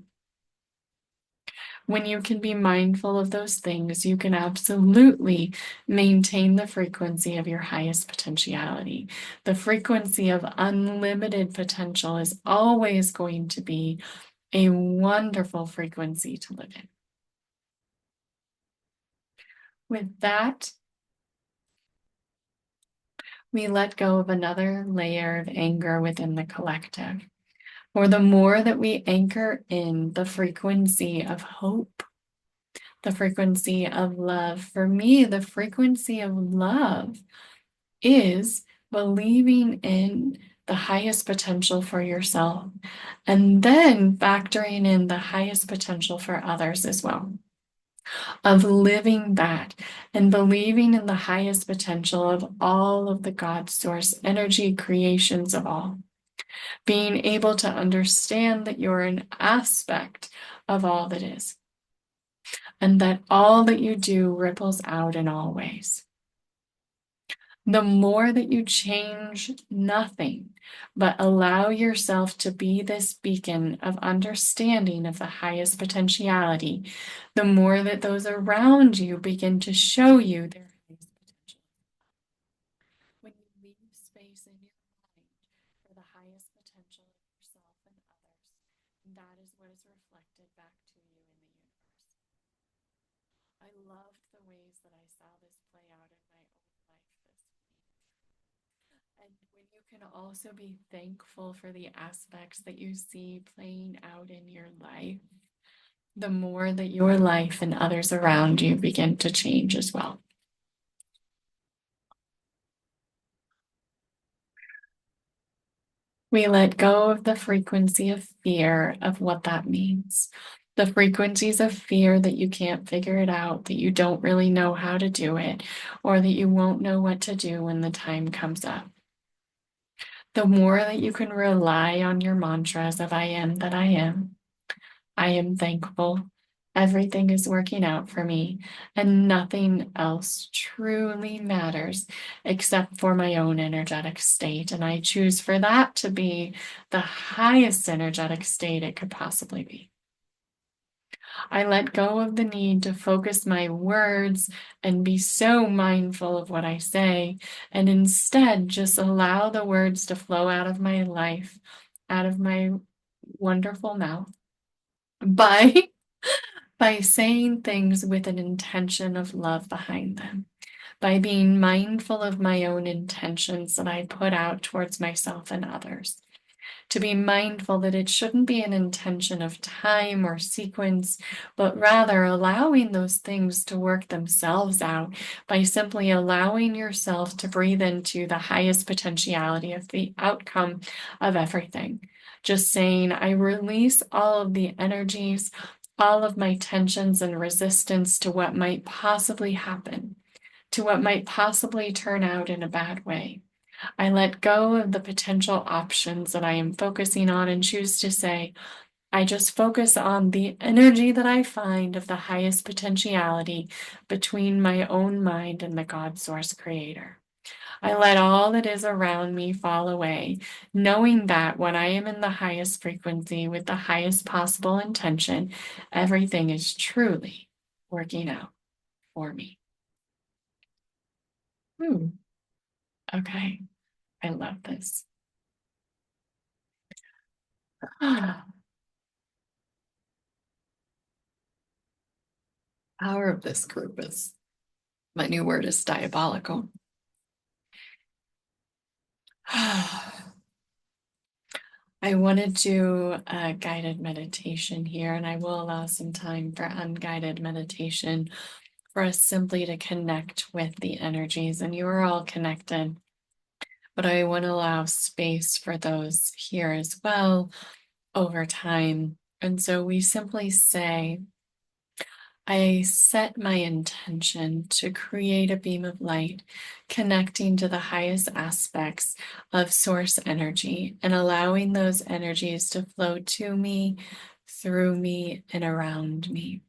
A: When you can be mindful of those things, you can absolutely maintain the frequency of your highest potentiality. The frequency of unlimited potential is always going to be a wonderful frequency to live in. With that, we let go of another layer of anger within the collective. For the more that we anchor in the frequency of hope, the frequency of love, for me, the frequency of love is believing in the highest potential for yourself and then factoring in the highest potential for others as well. Of living that and believing in the highest potential of all of the God source energy creations of all. Being able to understand that you're an aspect of all that is and that all that you do ripples out in all ways. The more that you change nothing, but allow yourself to be this beacon of understanding of the highest potentiality, the more that those around you begin to show you their highest potential. When you leave space in your mind for the highest potential of yourself and others, that is what is reflected back to you in the universe. I loved the ways that I saw this play out in my own life this week. And when you can also be thankful for the aspects that you see playing out in your life, the more that your life and others around you begin to change as well. We let go of the frequency of fear of what that means. The frequencies of fear that you can't figure it out, that you don't really know how to do it, or that you won't know what to do when the time comes up. The more that you can rely on your mantras of I am that I am thankful. Everything is working out for me, and nothing else truly matters except for my own energetic state. And I choose for that to be the highest energetic state it could possibly be. I let go of the need to focus my words and be so mindful of what I say, and instead just allow the words to flow out of my life, out of my wonderful mouth by by saying things with an intention of love behind them, by being mindful of my own intentions that I put out towards myself and others. To be mindful that it shouldn't be an intention of time or sequence, but rather allowing those things to work themselves out by simply allowing yourself to breathe into the highest potentiality of the outcome of everything. Just saying, I release all of the energies, all of my tensions and resistance to what might possibly happen, to what might possibly turn out in a bad way. I let go of the potential options that I am focusing on and choose to say, I just focus on the energy that I find of the highest potentiality between my own mind and the God source creator. I let all that is around me fall away, knowing that when I am in the highest frequency with the highest possible intention, everything is truly working out for me. Okay, I love this. Power of this group is, my new word is diabolical. I want to do a guided meditation here, and I will allow some time for unguided meditation for us simply to connect with the energies. And you are all connected, but I want to allow space for those here as well over time. And so we simply say, I set my intention to create a beam of light connecting to the highest aspects of source energy and allowing those energies to flow to me, through me, and around me.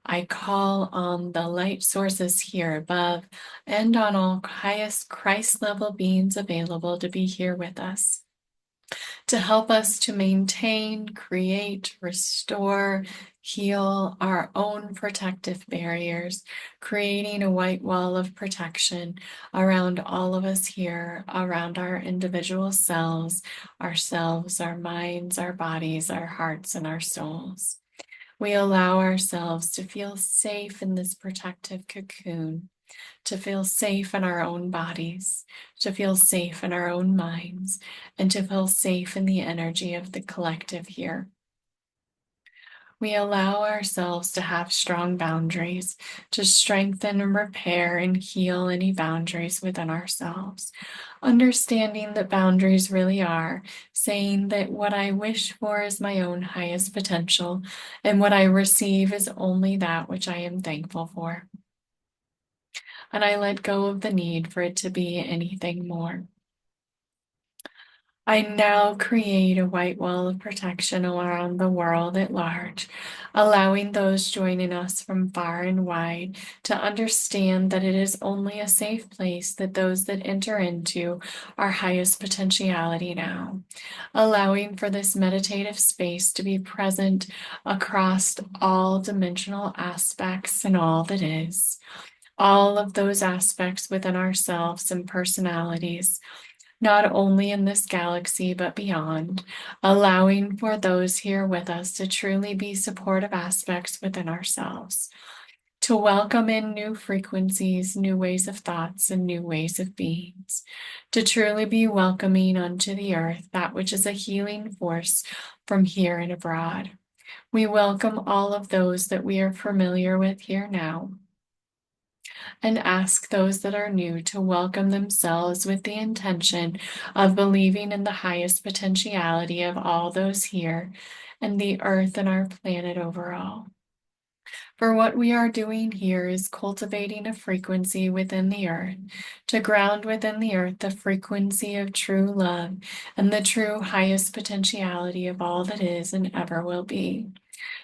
A: I call on the light sources here above and on all highest Christ level beings available to be here with us, to help us to maintain, create, restore, heal our own protective barriers, creating a white wall of protection around all of us here, around our individual selves, ourselves, our minds, our bodies, our hearts, and our souls. We allow ourselves to feel safe in this protective cocoon, to feel safe in our own bodies, to feel safe in our own minds, and to feel safe in the energy of the collective here. We allow ourselves to have strong boundaries, to strengthen and repair and heal any boundaries within ourselves. Understanding that boundaries really are saying that what I wish for is my own highest potential, and what I receive is only that which I am thankful for. And I let go of the need for it to be anything more. I now create a white wall of protection around the world at large, allowing those joining us from far and wide to understand that it is only a safe place that those that enter into our highest potentiality now, allowing for this meditative space to be present across all dimensional aspects and all that is, all of those aspects within ourselves and personalities, not only in this galaxy, but beyond, allowing for those here with us to truly be supportive aspects within ourselves, to welcome in new frequencies, new ways of thoughts, and new ways of beings, to truly be welcoming unto the earth that which is a healing force from here and abroad. We welcome all of those that we are familiar with here now, and ask those that are new to welcome themselves with the intention of believing in the highest potentiality of all those here and the earth and our planet overall. For what we are doing here is cultivating a frequency within the earth, to ground within the earth the frequency of true love and the true highest potentiality of all that is and ever will be,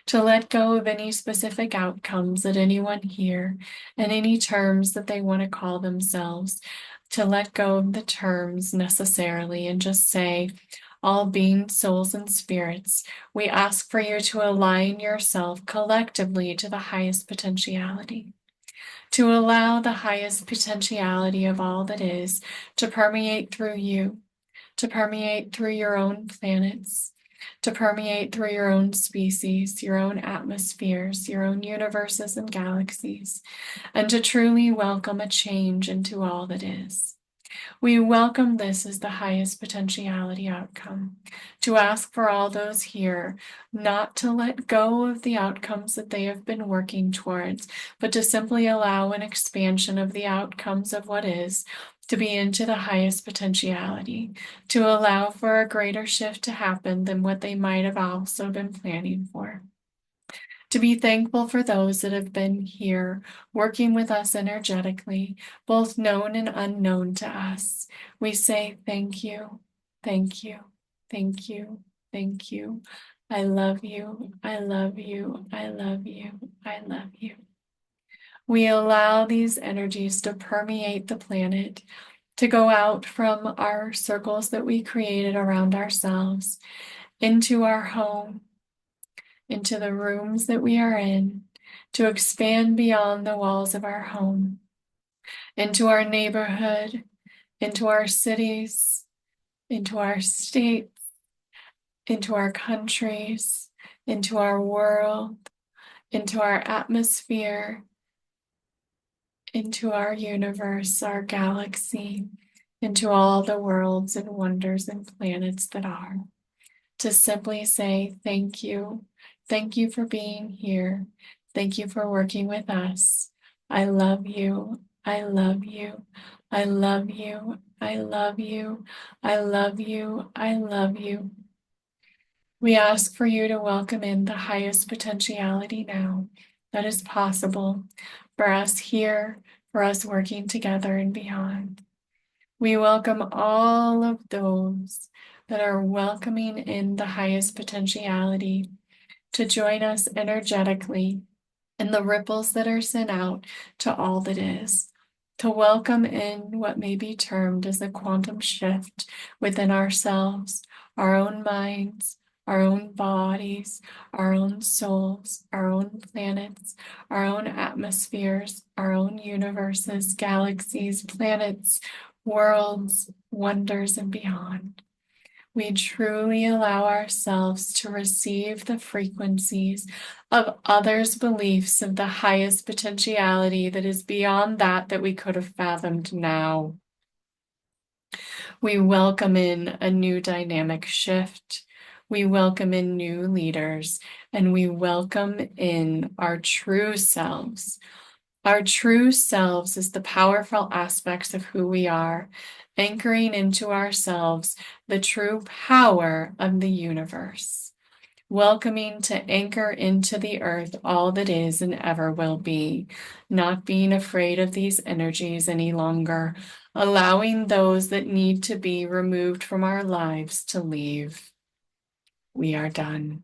A: to let go of any specific outcomes that anyone here and any terms that they want to call themselves, to let go of the terms necessarily and just say, all beings, souls, and spirits, we ask for you to align yourself collectively to the highest potentiality, to allow the highest potentiality of all that is to permeate through you, to permeate through your own planets, to permeate through your own species, your own atmospheres, your own universes and galaxies, and to truly welcome a change into all that is. We welcome this as the highest potentiality outcome, to ask for all those here not to let go of the outcomes that they have been working towards, but to simply allow an expansion of the outcomes of what is, to be into the highest potentiality, to allow for a greater shift to happen than what they might have also been planning for. To be thankful for those that have been here working with us energetically, both known and unknown to us. We say thank you, thank you, thank you, thank you. I love you, I love you, I love you, I love you. We allow these energies to permeate the planet, to go out from our circles that we created around ourselves into our home, into the rooms that we are in, to expand beyond the walls of our home, into our neighborhood, into our cities, into our states, into our countries, into our world, into our atmosphere, into our universe, our galaxy, into all the worlds and wonders and planets that are. To simply say thank you. Thank you for being here. Thank you for working with us. I love you. I love you. I love you. I love you. I love you. I love you. We ask for you to welcome in the highest potentiality now, that is possible for us here, for us working together and beyond. We welcome all of those that are welcoming in the highest potentiality to join us energetically in the ripples that are sent out to all that is, to welcome in what may be termed as a quantum shift within ourselves, our own minds, our own bodies, our own souls, our own planets, our own atmospheres, our own universes, galaxies, planets, worlds, wonders, and beyond. We truly allow ourselves to receive the frequencies of others' beliefs of the highest potentiality that is beyond that we could have fathomed now. We welcome in a new dynamic shift. We welcome in new leaders, and we welcome in our true selves. Our true selves is the powerful aspects of who we are, anchoring into ourselves the true power of the universe, welcoming to anchor into the earth all that is and ever will be, not being afraid of these energies any longer, allowing those that need to be removed from our lives to leave. We are done.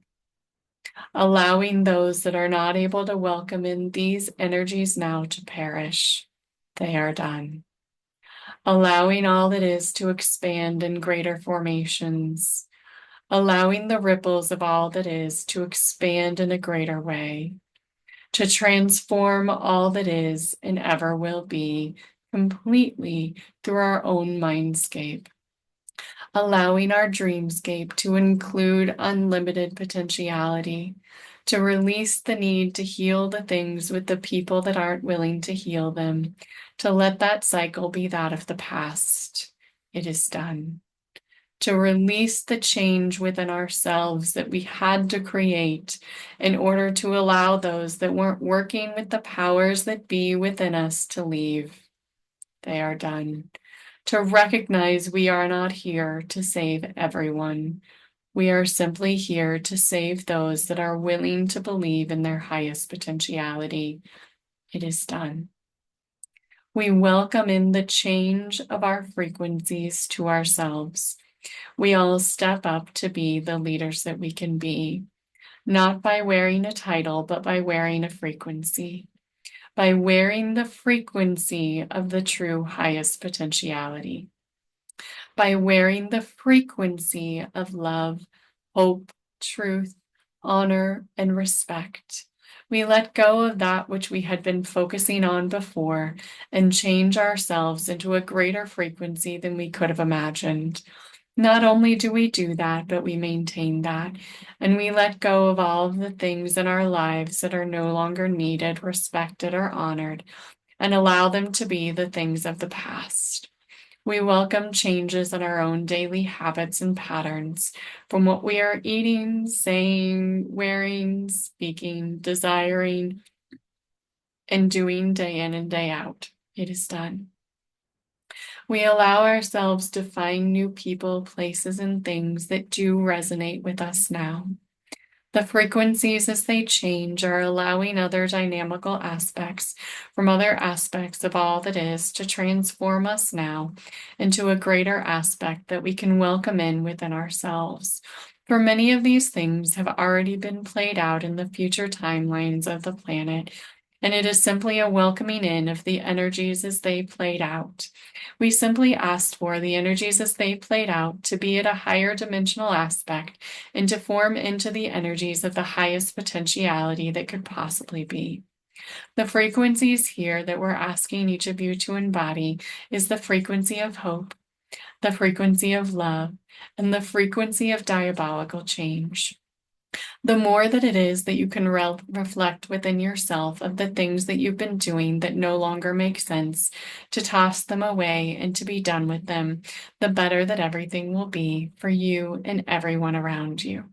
A: Allowing those that are not able to welcome in these energies now to perish. They are done. Allowing all that is to expand in greater formations. Allowing the ripples of all that is to expand in a greater way. To transform all that is and ever will be completely through our own mindscape. Allowing our dreamscape to include unlimited potentiality, to release the need to heal the things with the people that aren't willing to heal them, to let that cycle be that of the past. It is done. To release the change within ourselves that we had to create in order to allow those that weren't working with the powers that be within us to leave. They are done. To recognize we are not here to save everyone. We are simply here to save those that are willing to believe in their highest potentiality. It is done. We welcome in the change of our frequencies to ourselves. We all step up to be the leaders that we can be, not by wearing a title, but by wearing a frequency, by wearing the frequency of the true highest potentiality, by wearing the frequency of love, hope, truth, honor, and respect. We let go of that which we had been focusing on before and change ourselves into a greater frequency than we could have imagined. Not only do we do that, but we maintain that, and we let go of all of the things in our lives that are no longer needed, respected, or honored, and allow them to be the things of the past. We welcome changes in our own daily habits and patterns from what we are eating, saying, wearing, speaking, desiring, and doing day in and day out. It is done. We allow ourselves to find new people, places, and things that do resonate with us now. The frequencies as they change are allowing other dynamical aspects from other aspects of all that is to transform us now into a greater aspect that we can welcome in within ourselves. For many of these things have already been played out in the future timelines of the planet, and it is simply a welcoming in of the energies as they played out. We simply asked for the energies as they played out to be at a higher dimensional aspect and to form into the energies of the highest potentiality that could possibly be. The frequencies here that we're asking each of you to embody is the frequency of hope, the frequency of love, and the frequency of diabolical change. The more that it is that you can reflect within yourself of the things that you've been doing that no longer make sense, to toss them away and to be done with them, the better that everything will be for you and everyone around you.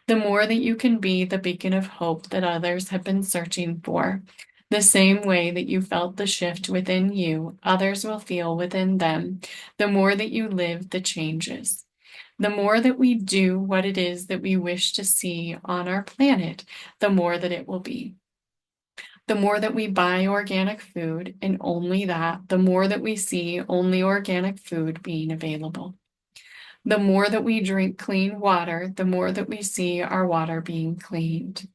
A: The more that you can be the beacon of hope that others have been searching for, the same way that you felt the shift within you, others will feel within them, the more that you live the changes. The more that we do what it is that we wish to see on our planet, the more that it will be. The more that we buy organic food, and only that, the more that we see only organic food being available. The more that we drink clean water, the more that we see our water being cleaned.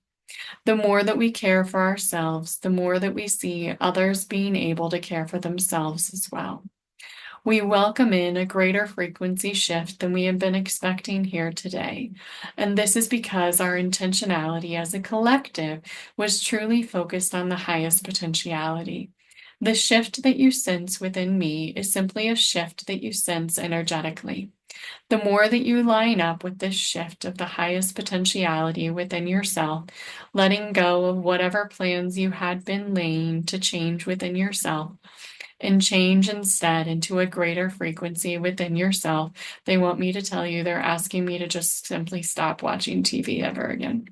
A: The more that we care for ourselves, the more that we see others being able to care for themselves as well. We welcome in a greater frequency shift than we have been expecting here today. And this is because our intentionality as a collective was truly focused on the highest potentiality. The shift that you sense within me is simply a shift that you sense energetically. The more that you line up with this shift of the highest potentiality within yourself, letting go of whatever plans you had been laying to change within yourself, and change instead into a greater frequency within yourself, they want me to tell you they're asking me to just simply stop watching TV ever again.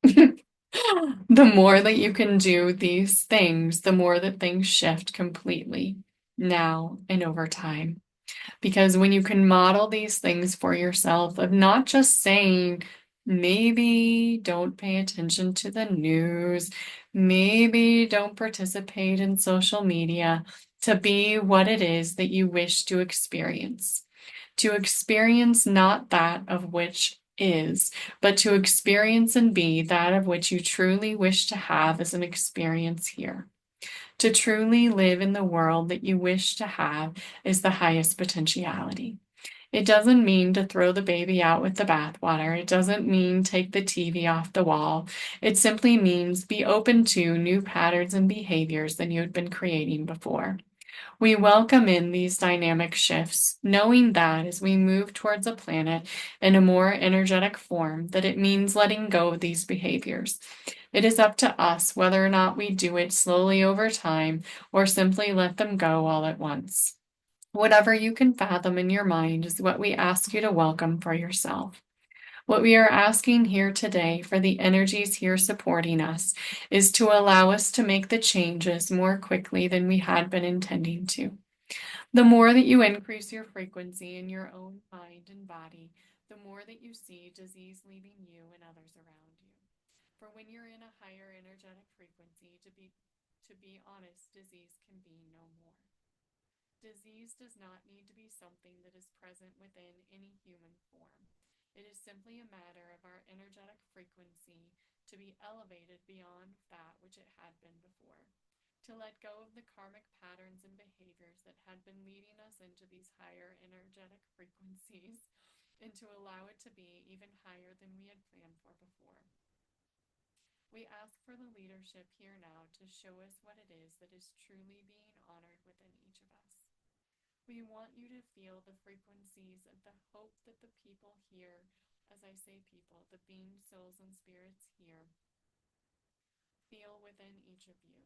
A: The more that you can do these things, the more that things shift completely now and over time. Because when you can model these things for yourself, of not just saying, maybe don't pay attention to the news, maybe don't participate in social media, to be what it is that you wish to experience. To experience not that of which is, but to experience and be that of which you truly wish to have as an experience here. To truly live in the world that you wish to have is the highest potentiality. It doesn't mean to throw the baby out with the bathwater. It doesn't mean take the TV off the wall. It simply means be open to new patterns and behaviors than you had been creating before. We welcome in these dynamic shifts, knowing that as we move towards a planet in a more energetic form, that it means letting go of these behaviors. It is up to us whether or not we do it slowly over time or simply let them go all at once. Whatever you can fathom in your mind is what we ask you to welcome for yourself. What we are asking here today for the energies here supporting us is to allow us to make the changes more quickly than we had been intending to. The more that you increase your frequency in your own mind and body, the more that you see disease leaving you and others around you. For when you're in a higher energetic frequency, to be honest, disease can be no more. Disease does not need to be something that is present within any human form. It is simply a matter of our energetic frequency to be elevated beyond that which it had been before. To let go of the karmic patterns and behaviors that had been leading us into these higher energetic frequencies, and to allow it to be even higher than we had planned for before. We ask for the leadership here now to show us what it is that is truly being honored within each of us. We want you to feel the frequencies of the hope that the people here, as I say people, the beings, souls, and spirits here, feel within each of you.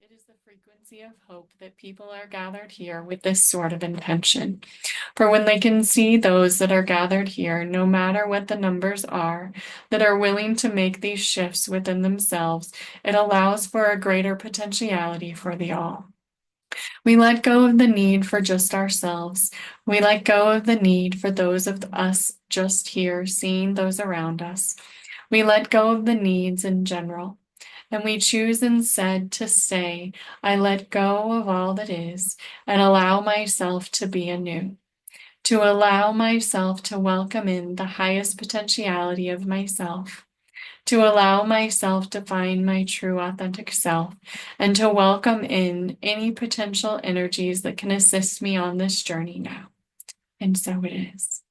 A: It is the frequency of hope that people are gathered here with this sort of intention. For when they can see those that are gathered here, no matter what the numbers are, that are willing to make these shifts within themselves, it allows for a greater potentiality for the all. We let go of the need for just ourselves. We let go of the need for those of us just here seeing those around us. We let go of the needs in general. And we choose instead to say, I let go of all that is and allow myself to be anew, to allow myself to welcome in the highest potentiality of myself, to allow myself to find my true authentic self, and to welcome in any potential energies that can assist me on this journey now. And so it is.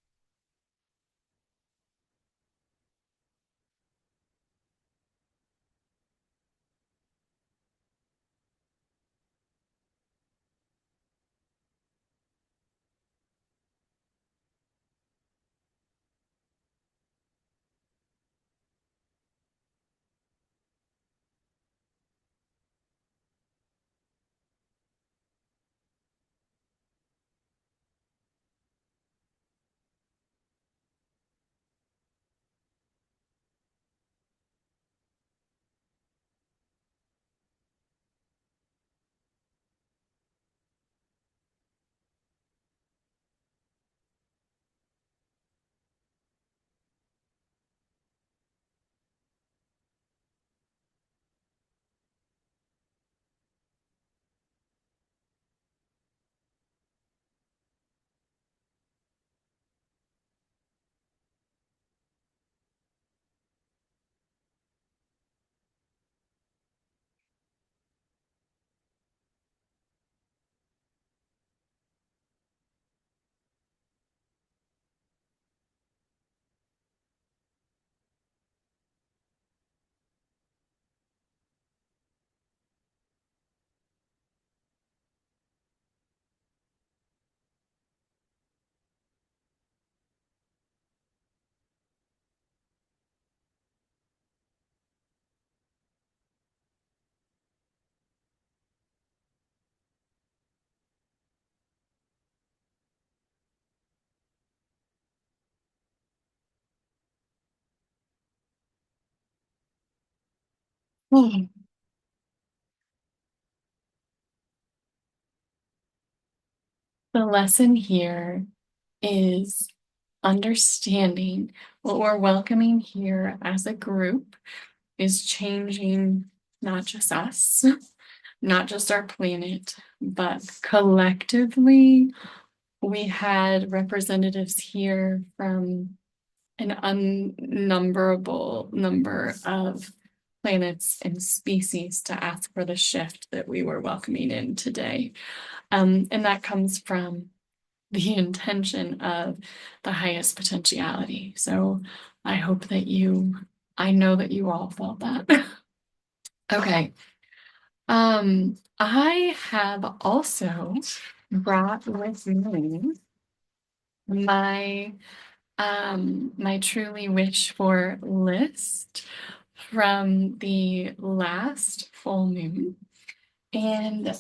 A: Oh, the lesson here is understanding what we're welcoming here as a group is changing not just us, not just our planet, but collectively. We had representatives here from an unnumberable number of planets and species to ask for the shift that we were welcoming in today. And that comes from the intention of the highest potentiality. So I hope that I know that you all felt that. Okay. I have also brought with me my my truly wish for list from the last full moon. And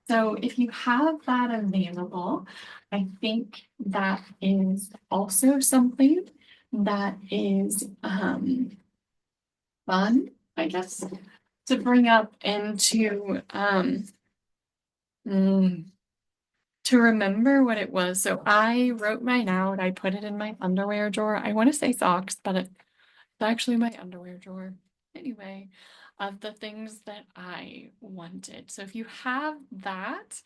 A: so if you have that available, I think that is also something that is fun, I guess, to bring up and mm, to remember what it was. So I wrote mine out. I put it in my underwear drawer. I want to say socks, but it's actually my underwear drawer. Anyway, of the things that I wanted. So if you have that,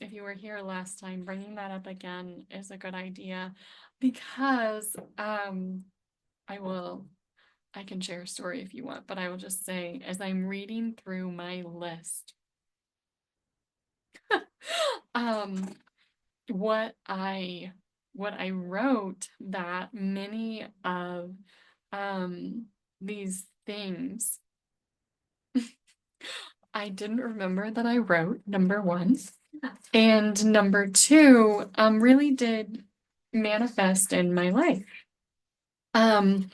A: if you were here last time, bringing that up again is a good idea because I will, I can share a story if you want, but I will just say as I'm reading through my list, um, what I what I wrote that many of um these things I didn't remember that I wrote, number one. And number two, really did manifest in my life. Um,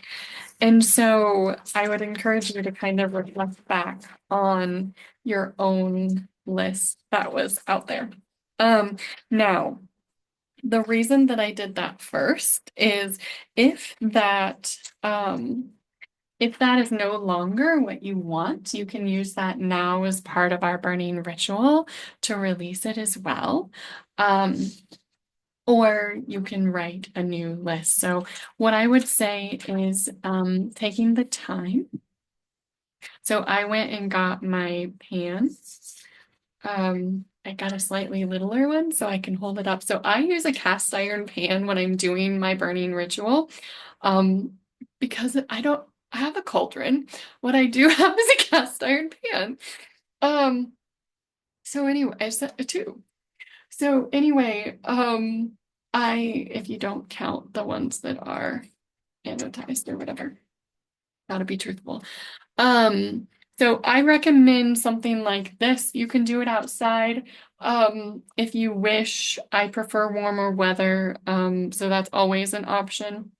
A: and so I would encourage you to kind of reflect back on your own list that was out there. Um, Now, the reason that I did that first is if that um if that is no longer what you want, you can use that now as part of our burning ritual to release it as well. Um, or you can write a new list. So, what I would say is taking the time. So, I went and got my pan. I got a slightly littler one so I can hold it up. So, I use a cast iron pan when I'm doing my burning ritual um, because I have a cauldron. What I do have is a cast iron pan. Um, so anyway, I set two. So anyway, if you don't count the ones that are anodized or whatever, gotta be truthful. Um, so I recommend something like this. You can do it outside. If you wish, I prefer warmer weather. So that's always an option.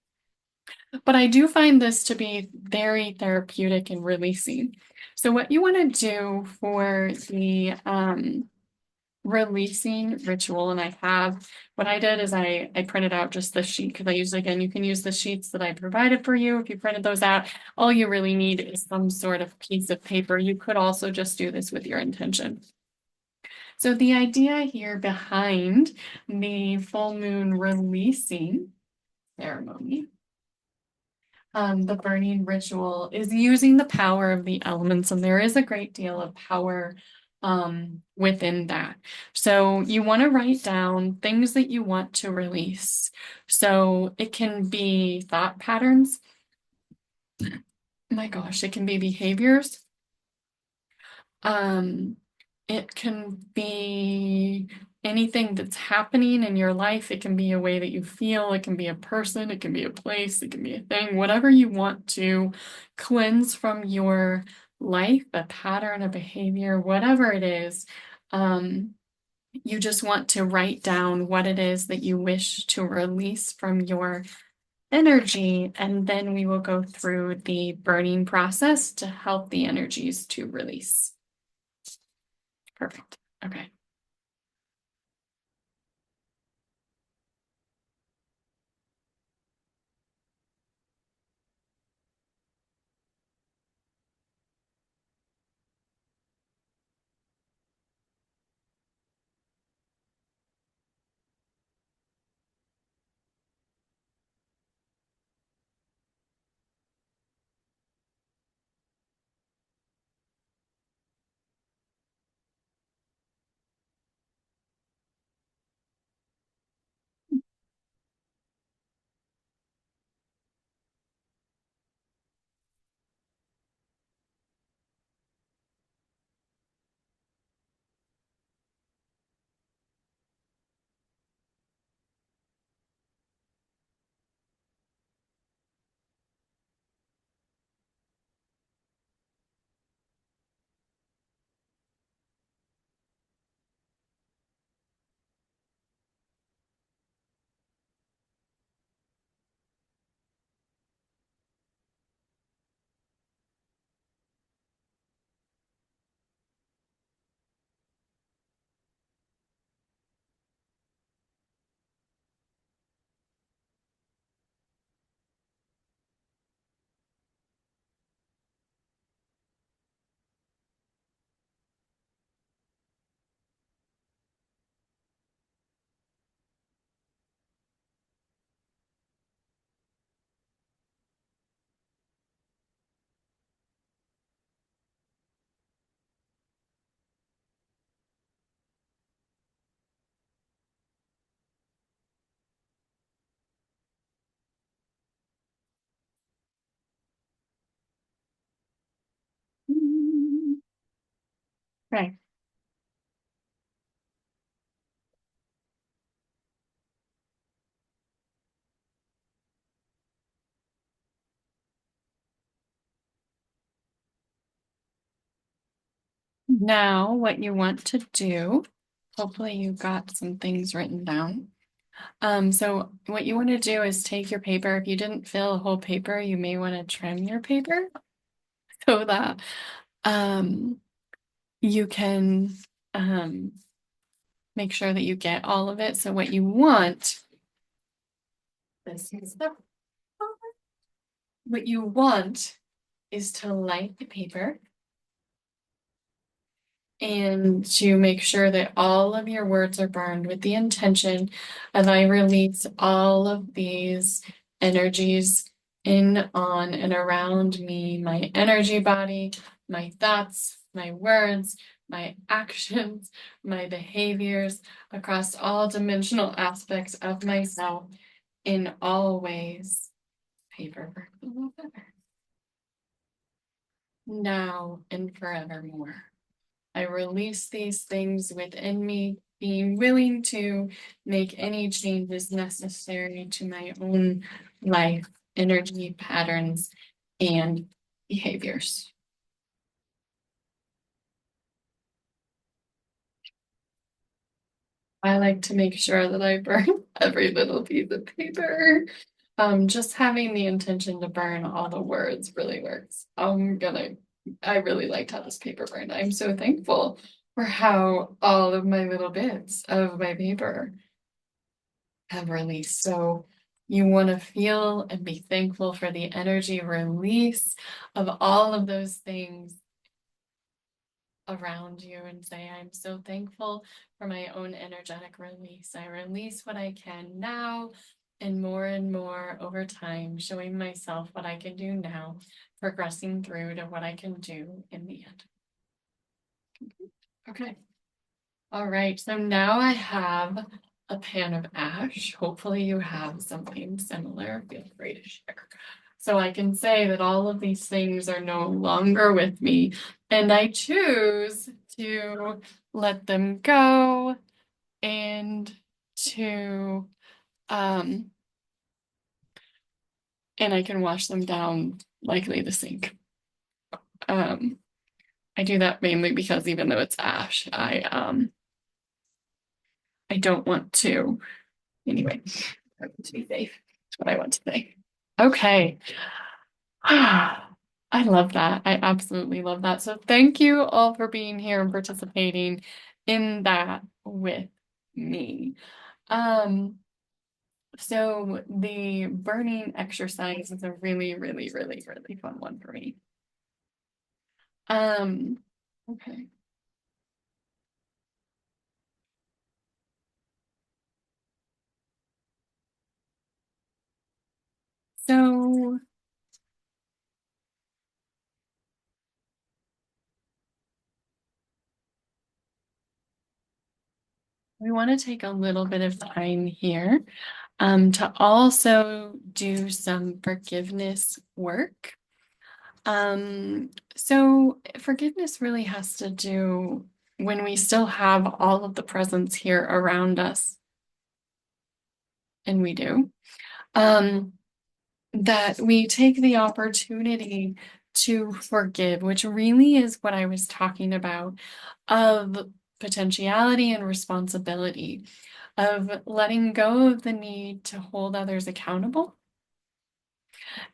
A: But I do find this to be very therapeutic and releasing. So what you want to do for the releasing ritual, and what I did is I printed out just the sheet because I usually, again, you can use the sheets that I provided for you. If you printed those out, all you really need is some sort of piece of paper. You could also just do this with your intention. So the idea here behind the full moon releasing ceremony, the burning ritual is using the power of the elements, and there is a great deal of power within that. So you want to write down things that you want to release. So it can be thought patterns. My gosh, it can be behaviors. Um, it can be anything that's happening in your life. It can be a way that you feel. It can be a person. It can be a place. It can be a thing. Whatever you want to cleanse from your life, a pattern, a behavior, whatever it is. You just want to write down what it is that you wish to release from your energy, and then we will go through the burning process to help the energies to release. Perfect. Okay. Right. Now, what you want to do, hopefully you got some things written down. So what you want to do is take your paper. If you didn't fill a whole paper, you may want to trim your paper so that um, you can um, make sure that you get all of it. So what you want, this is the what you want is to light the paper and to make sure that all of your words are burned with the intention of I release all of these energies in, on, and around me, my energy body, my thoughts, my words, my actions, my behaviors across all dimensional aspects of myself in all ways. Paper burns a little better. Now and forevermore. I release these things within me, being willing to make any changes necessary to my own life, energy patterns, and behaviors. I like to make sure that I burn every little piece of paper. Just having the intention to burn all the words really works. I really liked how this paper burned. I'm so thankful for how all of my little bits of my paper have released. So you want to feel and be thankful for the energy release of all of those things around you and say, I'm so thankful for my own energetic release. I release what I can now and more over time, showing myself what I can do now, progressing through to what I can do in the end. Okay. All right. So now I have a pan of ash. Hopefully you have something similar. Feel free to share. So I can say that all of these things are no longer with me, and I choose to let them go and to um and I can wash them down likely the sink. Um I do that mainly because even though it's ash, I don't want to anyway, I want to be safe. That's what I want to say. Okay. I love that. I absolutely love that. So thank you all for being here and participating in that with me. Um, so the burning exercise is a really, really, really, really fun one for me. Um, okay. So we want to take a little bit of time here, to also do some forgiveness work. So forgiveness really has to do when we still have all of the presence here around us, and we do, um, that we take the opportunity to forgive, which really is what I was talking about of potentiality and responsibility, of letting go of the need to hold others accountable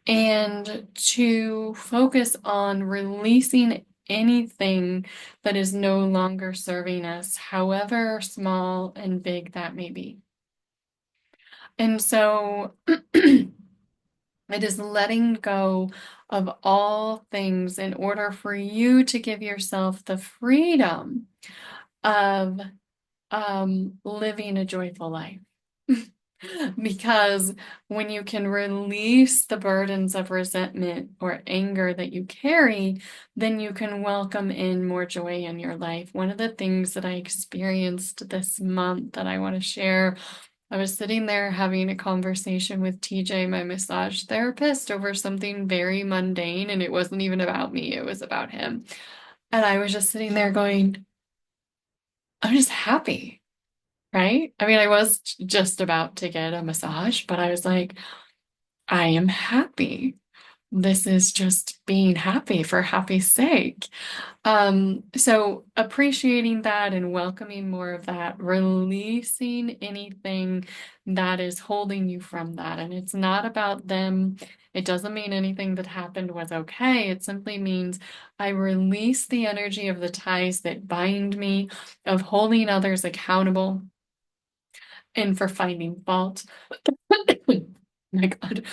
A: and to focus on releasing anything that is no longer serving us, however small and big that may be. And so it is letting go of all things in order for you to give yourself the freedom of living a joyful life. Because when you can release the burdens of resentment or anger that you carry, then you can welcome in more joy in your life. One of the things that I experienced this month that I want to share, I was sitting there having a conversation with TJ, my massage therapist, over something very mundane, and it wasn't even about me, it was about him. And I was just sitting there going, I'm just happy, right? I mean, I was just about to get a massage, but I was like, I am happy. This is just being happy for happy's sake. So appreciating that and welcoming more of that, releasing anything that is holding you from that. And it's not about them. It doesn't mean anything that happened was okay. It simply means I release the energy of the ties that bind me, of holding others accountable and for finding fault. My God.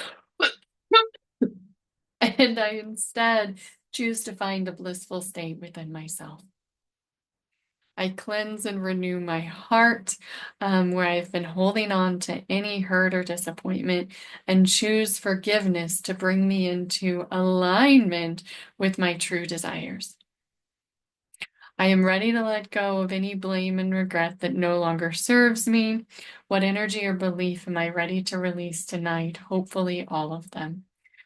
A: And I instead choose to find a blissful state within myself. I cleanse and renew my heart where I've been holding on to any hurt or disappointment and choose forgiveness to bring me into alignment with my true desires. I am ready to let go of any blame and regret that no longer serves me. What energy or belief am I ready to release tonight? Hopefully, all of them.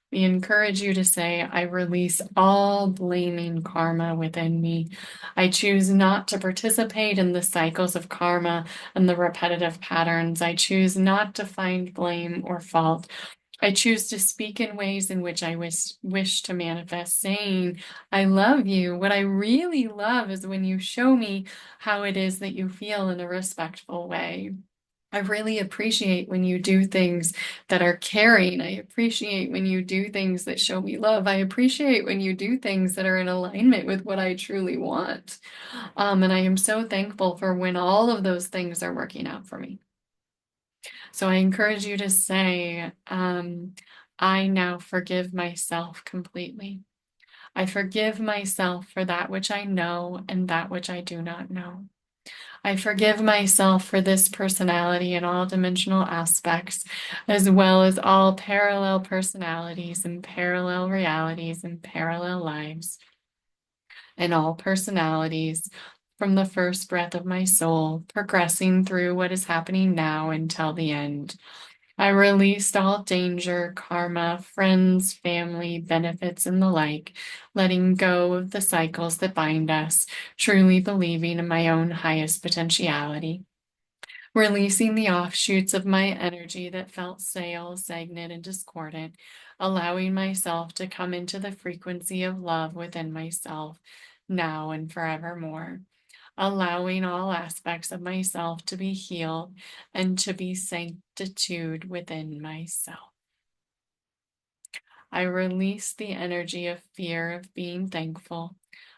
A: We encourage you to say, I release all blaming karma within me. I choose not to participate in the cycles of karma and the repetitive patterns. I choose not to find blame or fault. I choose to speak in ways in which I wish to manifest, saying, I love you. What I really love is when you show me how it is that you feel in a respectful way. I really appreciate when you do things that are caring. I appreciate when you do things that show me love. I appreciate when you do things that are in alignment with what I truly want. And I am so thankful for when all of those things are working out for me. So I encourage you to say, I now forgive myself completely. I forgive myself for that which I know and that which I do not know. I forgive myself for this personality in all dimensional aspects, as well as all parallel personalities and parallel realities and parallel lives, and all personalities from the first breath of my soul, progressing through what is happening now until the end. I released all danger, karma, friends, family, benefits, and the like, letting go of the cycles that bind us, truly believing in my own highest potentiality. Releasing the offshoots of my energy that felt stale, stagnant, and discordant, allowing myself to come into the frequency of love within myself now and forevermore, allowing all aspects of myself to be healed and to be sanctitude within myself. I release the energy of fear of being thankful.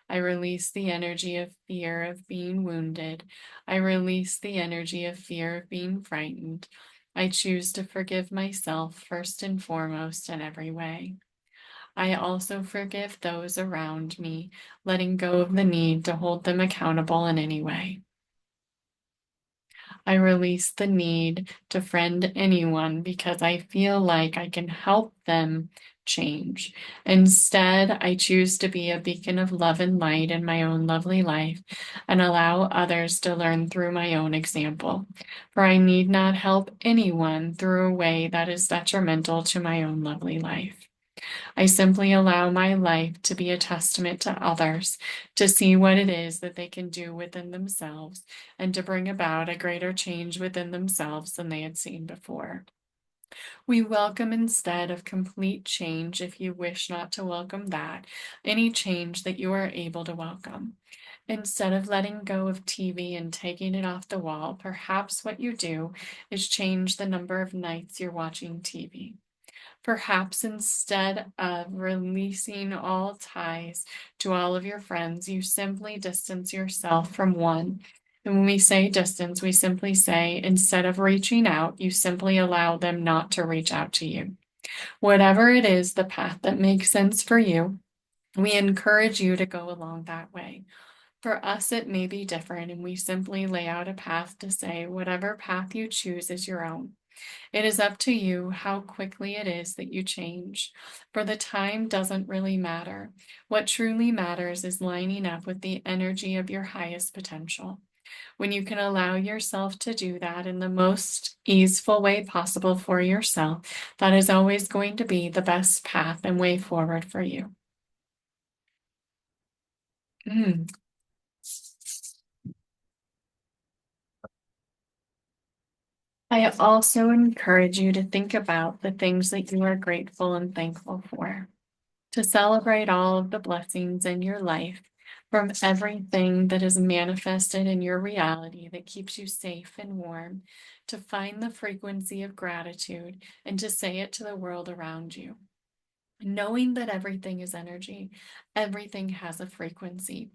A: I release the energy of fear of being wounded. I release the energy of fear of being frightened. I choose to forgive myself first and foremost in every way. I also forgive those around me, letting go of the need to hold them accountable in any way. I release the need to friend anyone because I feel like I can help them change. Instead, I choose to be a beacon of love and light in my own lovely life and allow others to learn through my own example. For I need not help anyone through a way that is detrimental to my own lovely life. I simply allow my life to be a testament to others, to see what it is that they can do within themselves, and to bring about a greater change within themselves than they had seen before. We welcome instead of complete change, if you wish not to welcome that, any change that you are able to welcome. Instead of letting go of TV and taking it off the wall, perhaps what you do is change the number of nights you're watching TV. Perhaps instead of releasing all ties to all of your friends, you simply distance yourself from one. And when we say distance, we simply say instead of reaching out, you simply allow them not to reach out to you. Whatever it is, the path that makes sense for you, we encourage you to go along that way. For us, it may be different, and we simply lay out a path to say whatever path you choose is your own. It is up to you how quickly it is that you change, for the time doesn't really matter. What truly matters is lining up with the energy of your highest potential. When you can allow yourself to do that in the most easeful way possible for yourself, that is always going to be the best path and way forward for you. Mm. I also encourage you to think about the things that you are grateful and thankful for, to celebrate all of the blessings in your life from everything that is manifested in your reality that keeps you safe and warm, to find the frequency of gratitude and to say it to the world around you. Knowing that everything is energy, everything has a frequency.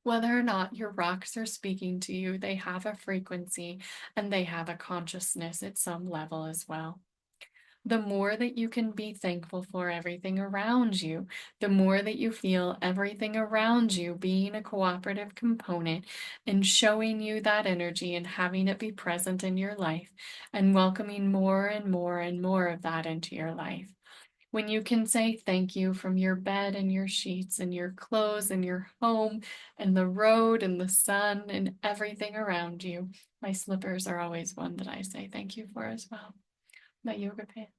A: Whether or not your rocks are speaking to you, they have a frequency and they have a consciousness at some level as well. The more that you can be thankful for everything around you, the more that you feel everything around you being a cooperative component and showing you that energy and having it be present in your life and welcoming more and more and more of that into your life. When you can say thank you from your bed and your sheets and your clothes and your home and the road and the sun and everything around you. My slippers are always one that I say thank you for as well. My yoga pants,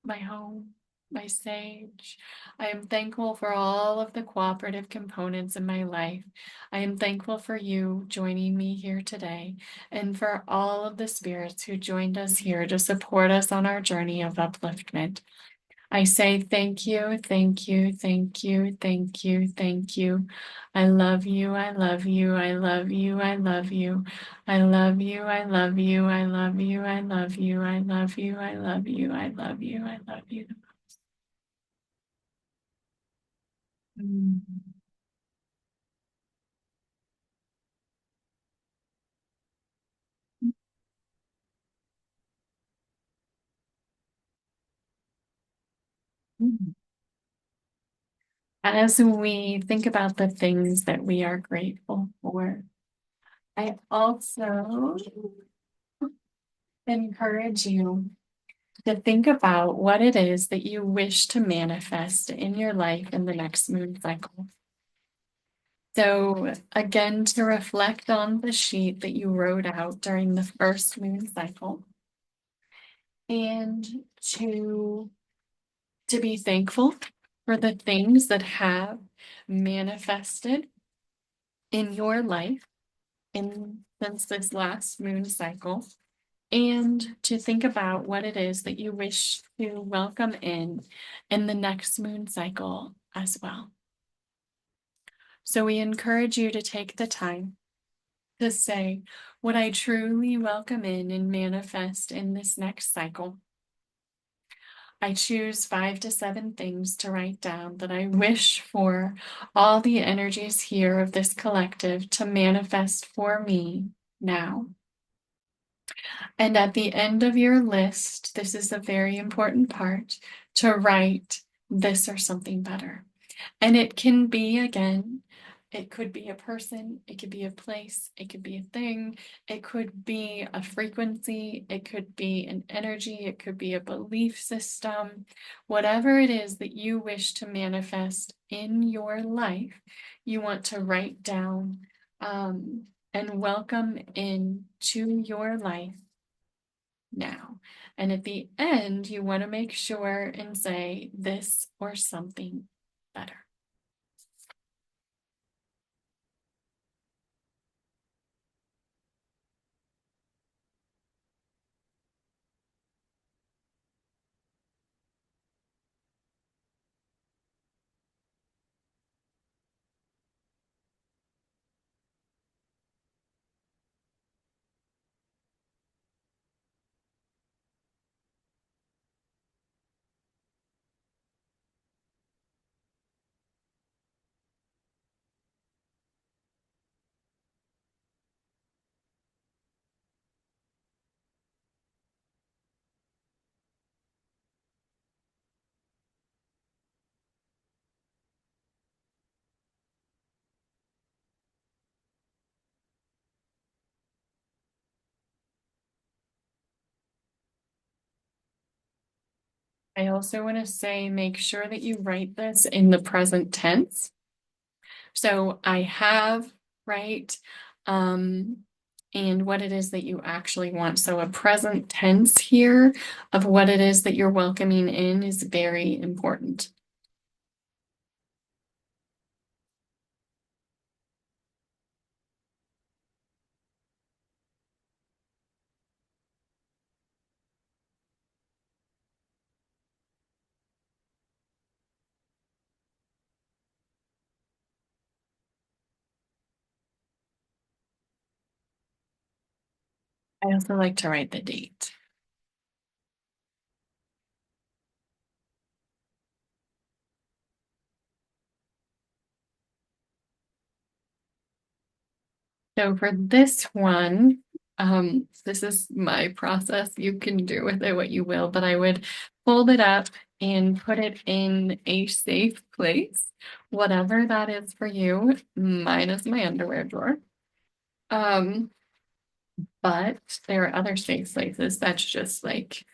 A: my home, my sage. I am thankful for all of the cooperative components in my life. I am thankful for you joining me here today and for all of the spirits who joined us here to support us on our journey of upliftment. I say thank you, thank you, thank you, thank you, thank you. I love you, I love you, I love you, I love you. I love you, I love you, I love you, I love you, I love you, I love you, I love you, I love you. Mm. As we think about the things that we are grateful for, I also encourage you to think about what it is that you wish to manifest in your life in the next moon cycle. So, again, to reflect on the sheet that you wrote out during the first moon cycle and to, to be thankful for the things that have manifested in your life in since this last moon cycle, and to think about what it is that you wish to welcome in the next moon cycle as well. So we encourage you to take the time to say what I truly welcome in and manifest in this next cycle. I choose 5 to 7 things to write down that I wish for all the energies here of this collective to manifest for me now. And at the end of your list, this is a very important part, to write this or something better. And it can be, again, it could be a person, it could be a place, it could be a thing, it could be a frequency, it could be an energy, it could be a belief system. Whatever it is that you wish to manifest in your life, you want to write down and welcome into your life now. And at the end, you want to make sure and say this or something better. I also want to say make sure that you write this in the present tense. So I have, right? Um, and what it is that you actually want. So a present tense here of what it is that you're welcoming in is very important. also like to write the date. So for this one, this is my process. You can do with it what you will, but I would fold it up and put it in a safe place, whatever that is for you. Mine is my underwear drawer. Um, but there are other safe places that's just like,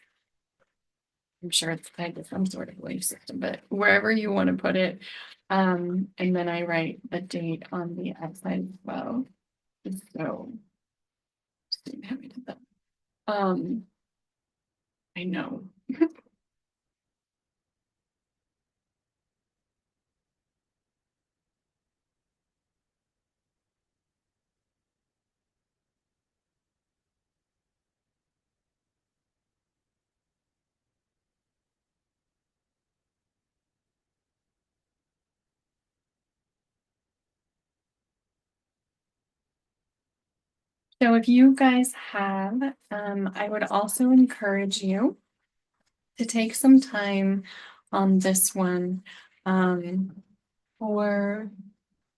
A: I'm sure it's tied to some sort of belief system, but wherever you want to put it. And then I write the date on the outside as well. So, see how we did that. Um, I know. So if you guys have, I would also encourage you to take some time on this one, for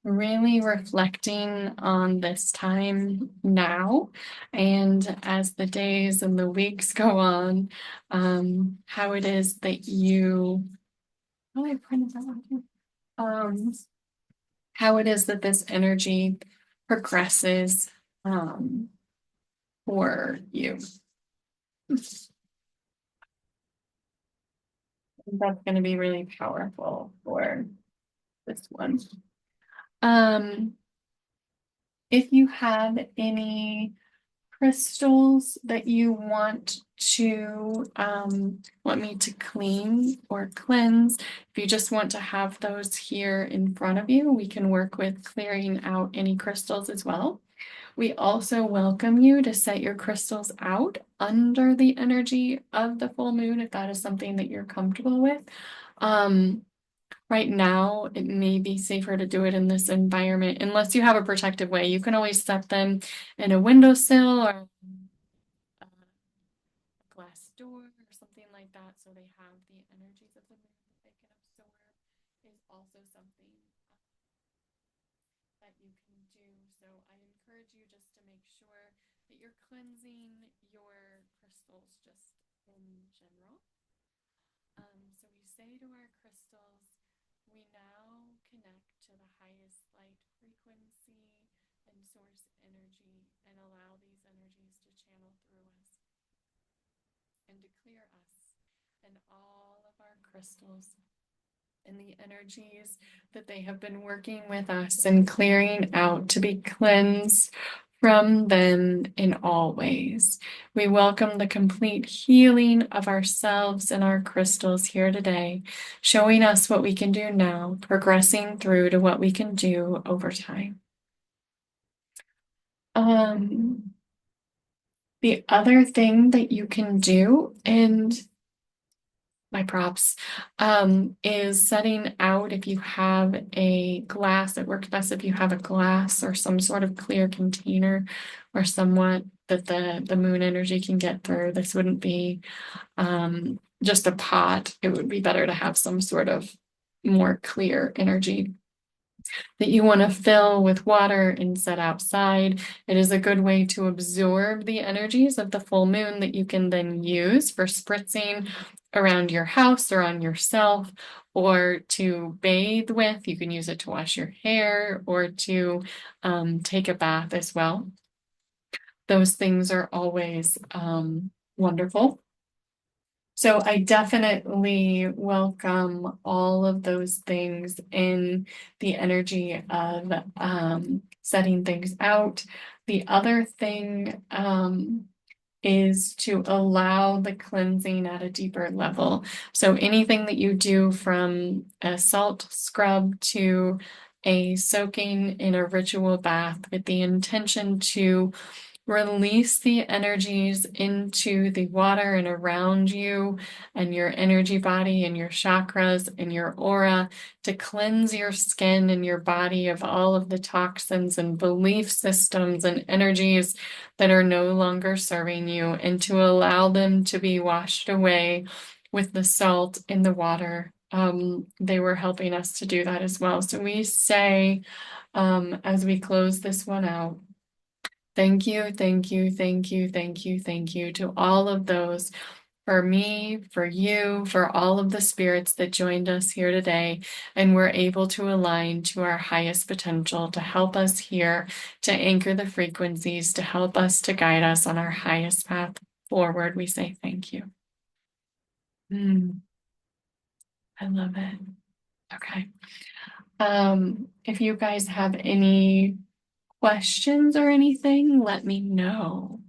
A: really reflecting on this time now, and as the days and the weeks go on, how it is that you, oh, I printed that one too. How it is that this energy progresses, um, for you. That's going to be really powerful for this one. Um, if you have any crystals that you want me to clean or cleanse, if you just want to have those here in front of you, we can work with clearing out any crystals as well. We also welcome you to set your crystals out under the energy of the full moon if that is something that you're comfortable with. Um, right now, it may be safer to do it in this environment unless you have a protective way. You can always set them in a windowsill or a glass door or something like that so they have the energies of the moon that they can absorb, is also something that you can do. So I encourage you just to make sure that you're cleansing your crystals just in general. So we say to our crystals, we now connect to the highest light frequency and source energy and allow these energies to channel through us and to clear us and all of our crystals and the energies that they have been working with us and clearing out to be cleansed from them in all ways. We welcome the complete healing of ourselves and our crystals here today, showing us what we can do now, progressing through to what we can do over time. The other thing that you can do, and my props, is setting out, if you have a glass, it works best if you have a glass or some sort of clear container or somewhat that the moon energy can get through. This wouldn't be just a pot. It would be better to have some sort of more clear energy that you want to fill with water and set outside. It is a good way to absorb the energies of the full moon that you can then use for spritzing around your house or on yourself, or to bathe with. You can use it to wash your hair or to take a bath as well. Those things are always wonderful. So I definitely welcome all of those things in the energy of setting things out. The other thing is to allow the cleansing at a deeper level. So anything that you do, from a salt scrub to a soaking in a ritual bath, with the intention to Release the energies into the water and around you and your energy body and your chakras and your aura to cleanse your skin and your body of all of the toxins and belief systems and energies that are no longer serving you and to allow them to be washed away with the salt in the water. They were helping us to do that as well. So we say, as we close this one out, thank you, thank you, thank you, thank you, thank you to all of those, for me, for you, for all of the spirits that joined us here today and were able to align to our highest potential to help us here, to anchor the frequencies, to help us, to guide us on our highest path forward. We say thank you. I love it. Okay. If you guys have any questions or anything, let me know.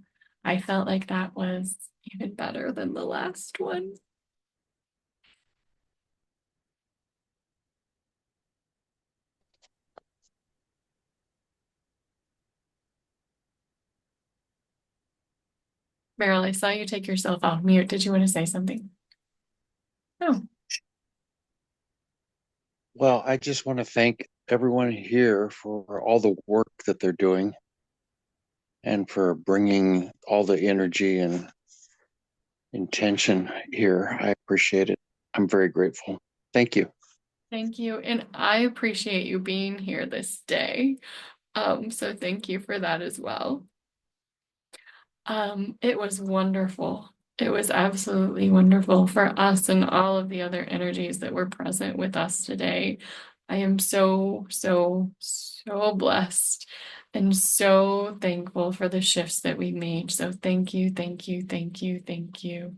A: I felt like that was even better than the last one. Meryl, I saw you take yourself off mute. Did you want to say something? Oh,
C: Well, I just want to thank everyone here for all the work that they're doing and for bringing all the energy and intention here. I appreciate it. I'm very grateful. Thank you.
A: thank you. And I appreciate you being here this day. So thank you for that as well. It was wonderful. It was absolutely wonderful for us and all of the other energies that were present with us today. I am so, so, so blessed and so thankful for the shifts that we made. So thank you, thank you, thank you, thank you.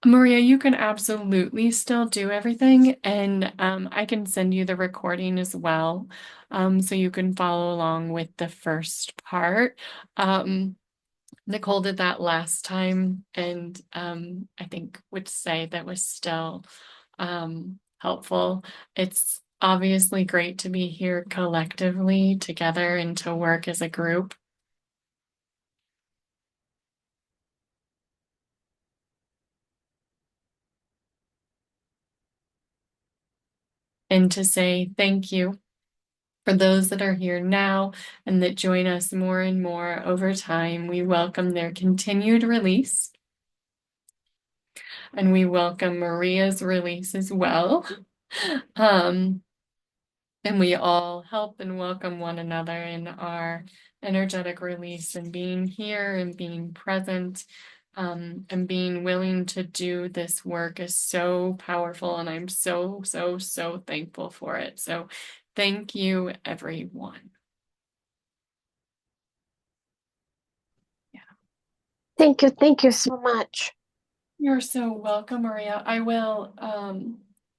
A: Maria, you can absolutely still do everything, and I can send you the recording as well, so you can follow along with the first part. Nicole did that last time, and I think would say that was still helpful. It's obviously great to be here collectively together and to work as a group and to say thank you for those that are here now and that join us more and more over time. We welcome their continued release and we welcome Maria's release as well. Um, And we all help and welcome one another in our energetic release and being here and being present, and being willing to do this work is so powerful. And I'm so, so, so thankful for it. So thank you, everyone. Yeah,
D: Thank you so much.
A: you're so welcome, Maria.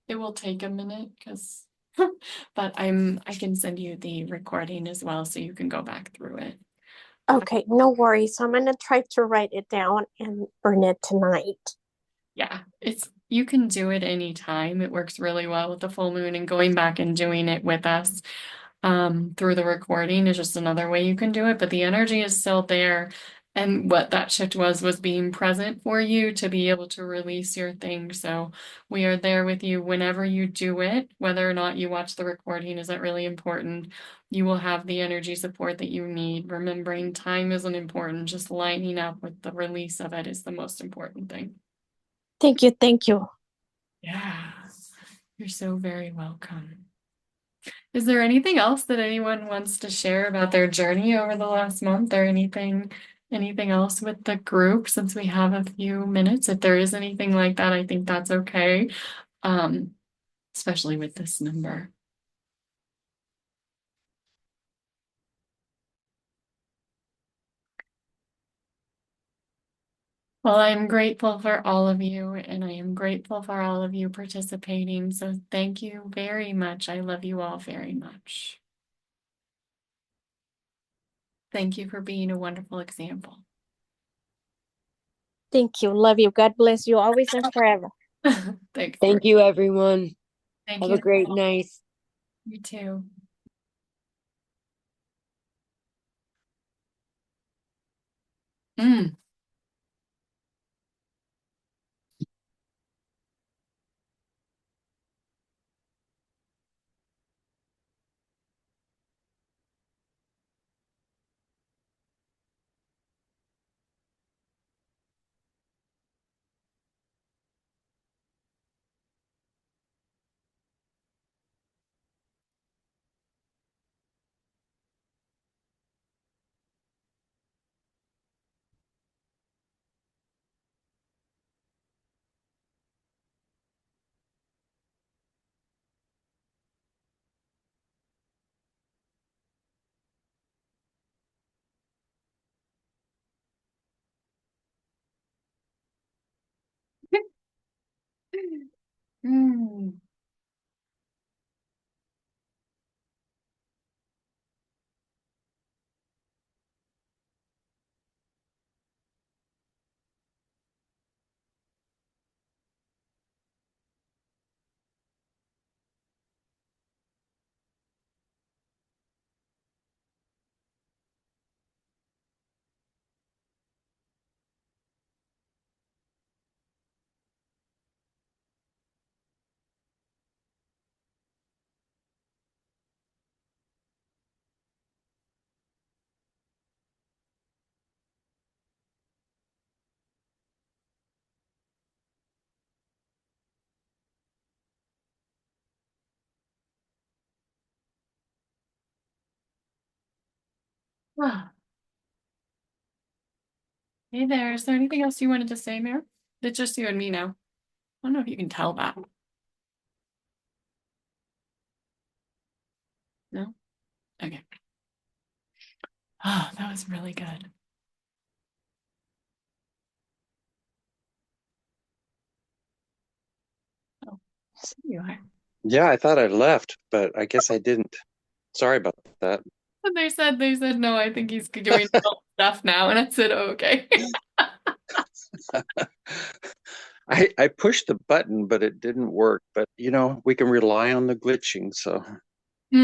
A: It will take a minute because, but I can send you the recording as well so you can go back through it.
D: Okay, no worries. I'm gonna try to write it down and burn it tonight.
A: Yeah, you can do it anytime. It works really well with the full moon and going back and doing it with us through the recording is just another way you can do it, but the energy is still there. And what that shift was being present for you to be able to release your thing. So we are there with you whenever you do it, whether or not you watch the recording isn't really important. You will have the energy support that you need. Remembering time isn't important, just lining up with the release of it is the most important thing.
D: Thank you.
A: Yeah, you're so very welcome. Is there anything else that anyone wants to share about their journey over the last month or anything else with the group since we have a few minutes? If there is anything like that, I think that's okay. Um, Especially with this number. Well, I'm grateful for all of you and I am grateful for all of you participating. So thank you very much. I love you all very much. Thank you for being a wonderful example.
D: Thank you. Love you. God bless you always and forever.
A: Thanks.
E: Thank you, everyone.
A: Thank
E: Have
A: you.
E: a great night.
A: You too. Mm. Mm. Ah. Hey there. Is there anything else you wanted to say, Mary? It's just you and me now. I don't know if you can tell that. No? Okay. Oh, that was really good. Oh, there you are.
C: Yeah, I thought I left, but I guess I didn't. Sorry about that.
A: And they said, no, I think he's doing adult stuff now. And I said, oh, okay.
C: I pushed the button, but it didn't work. But we can rely on the glitching. So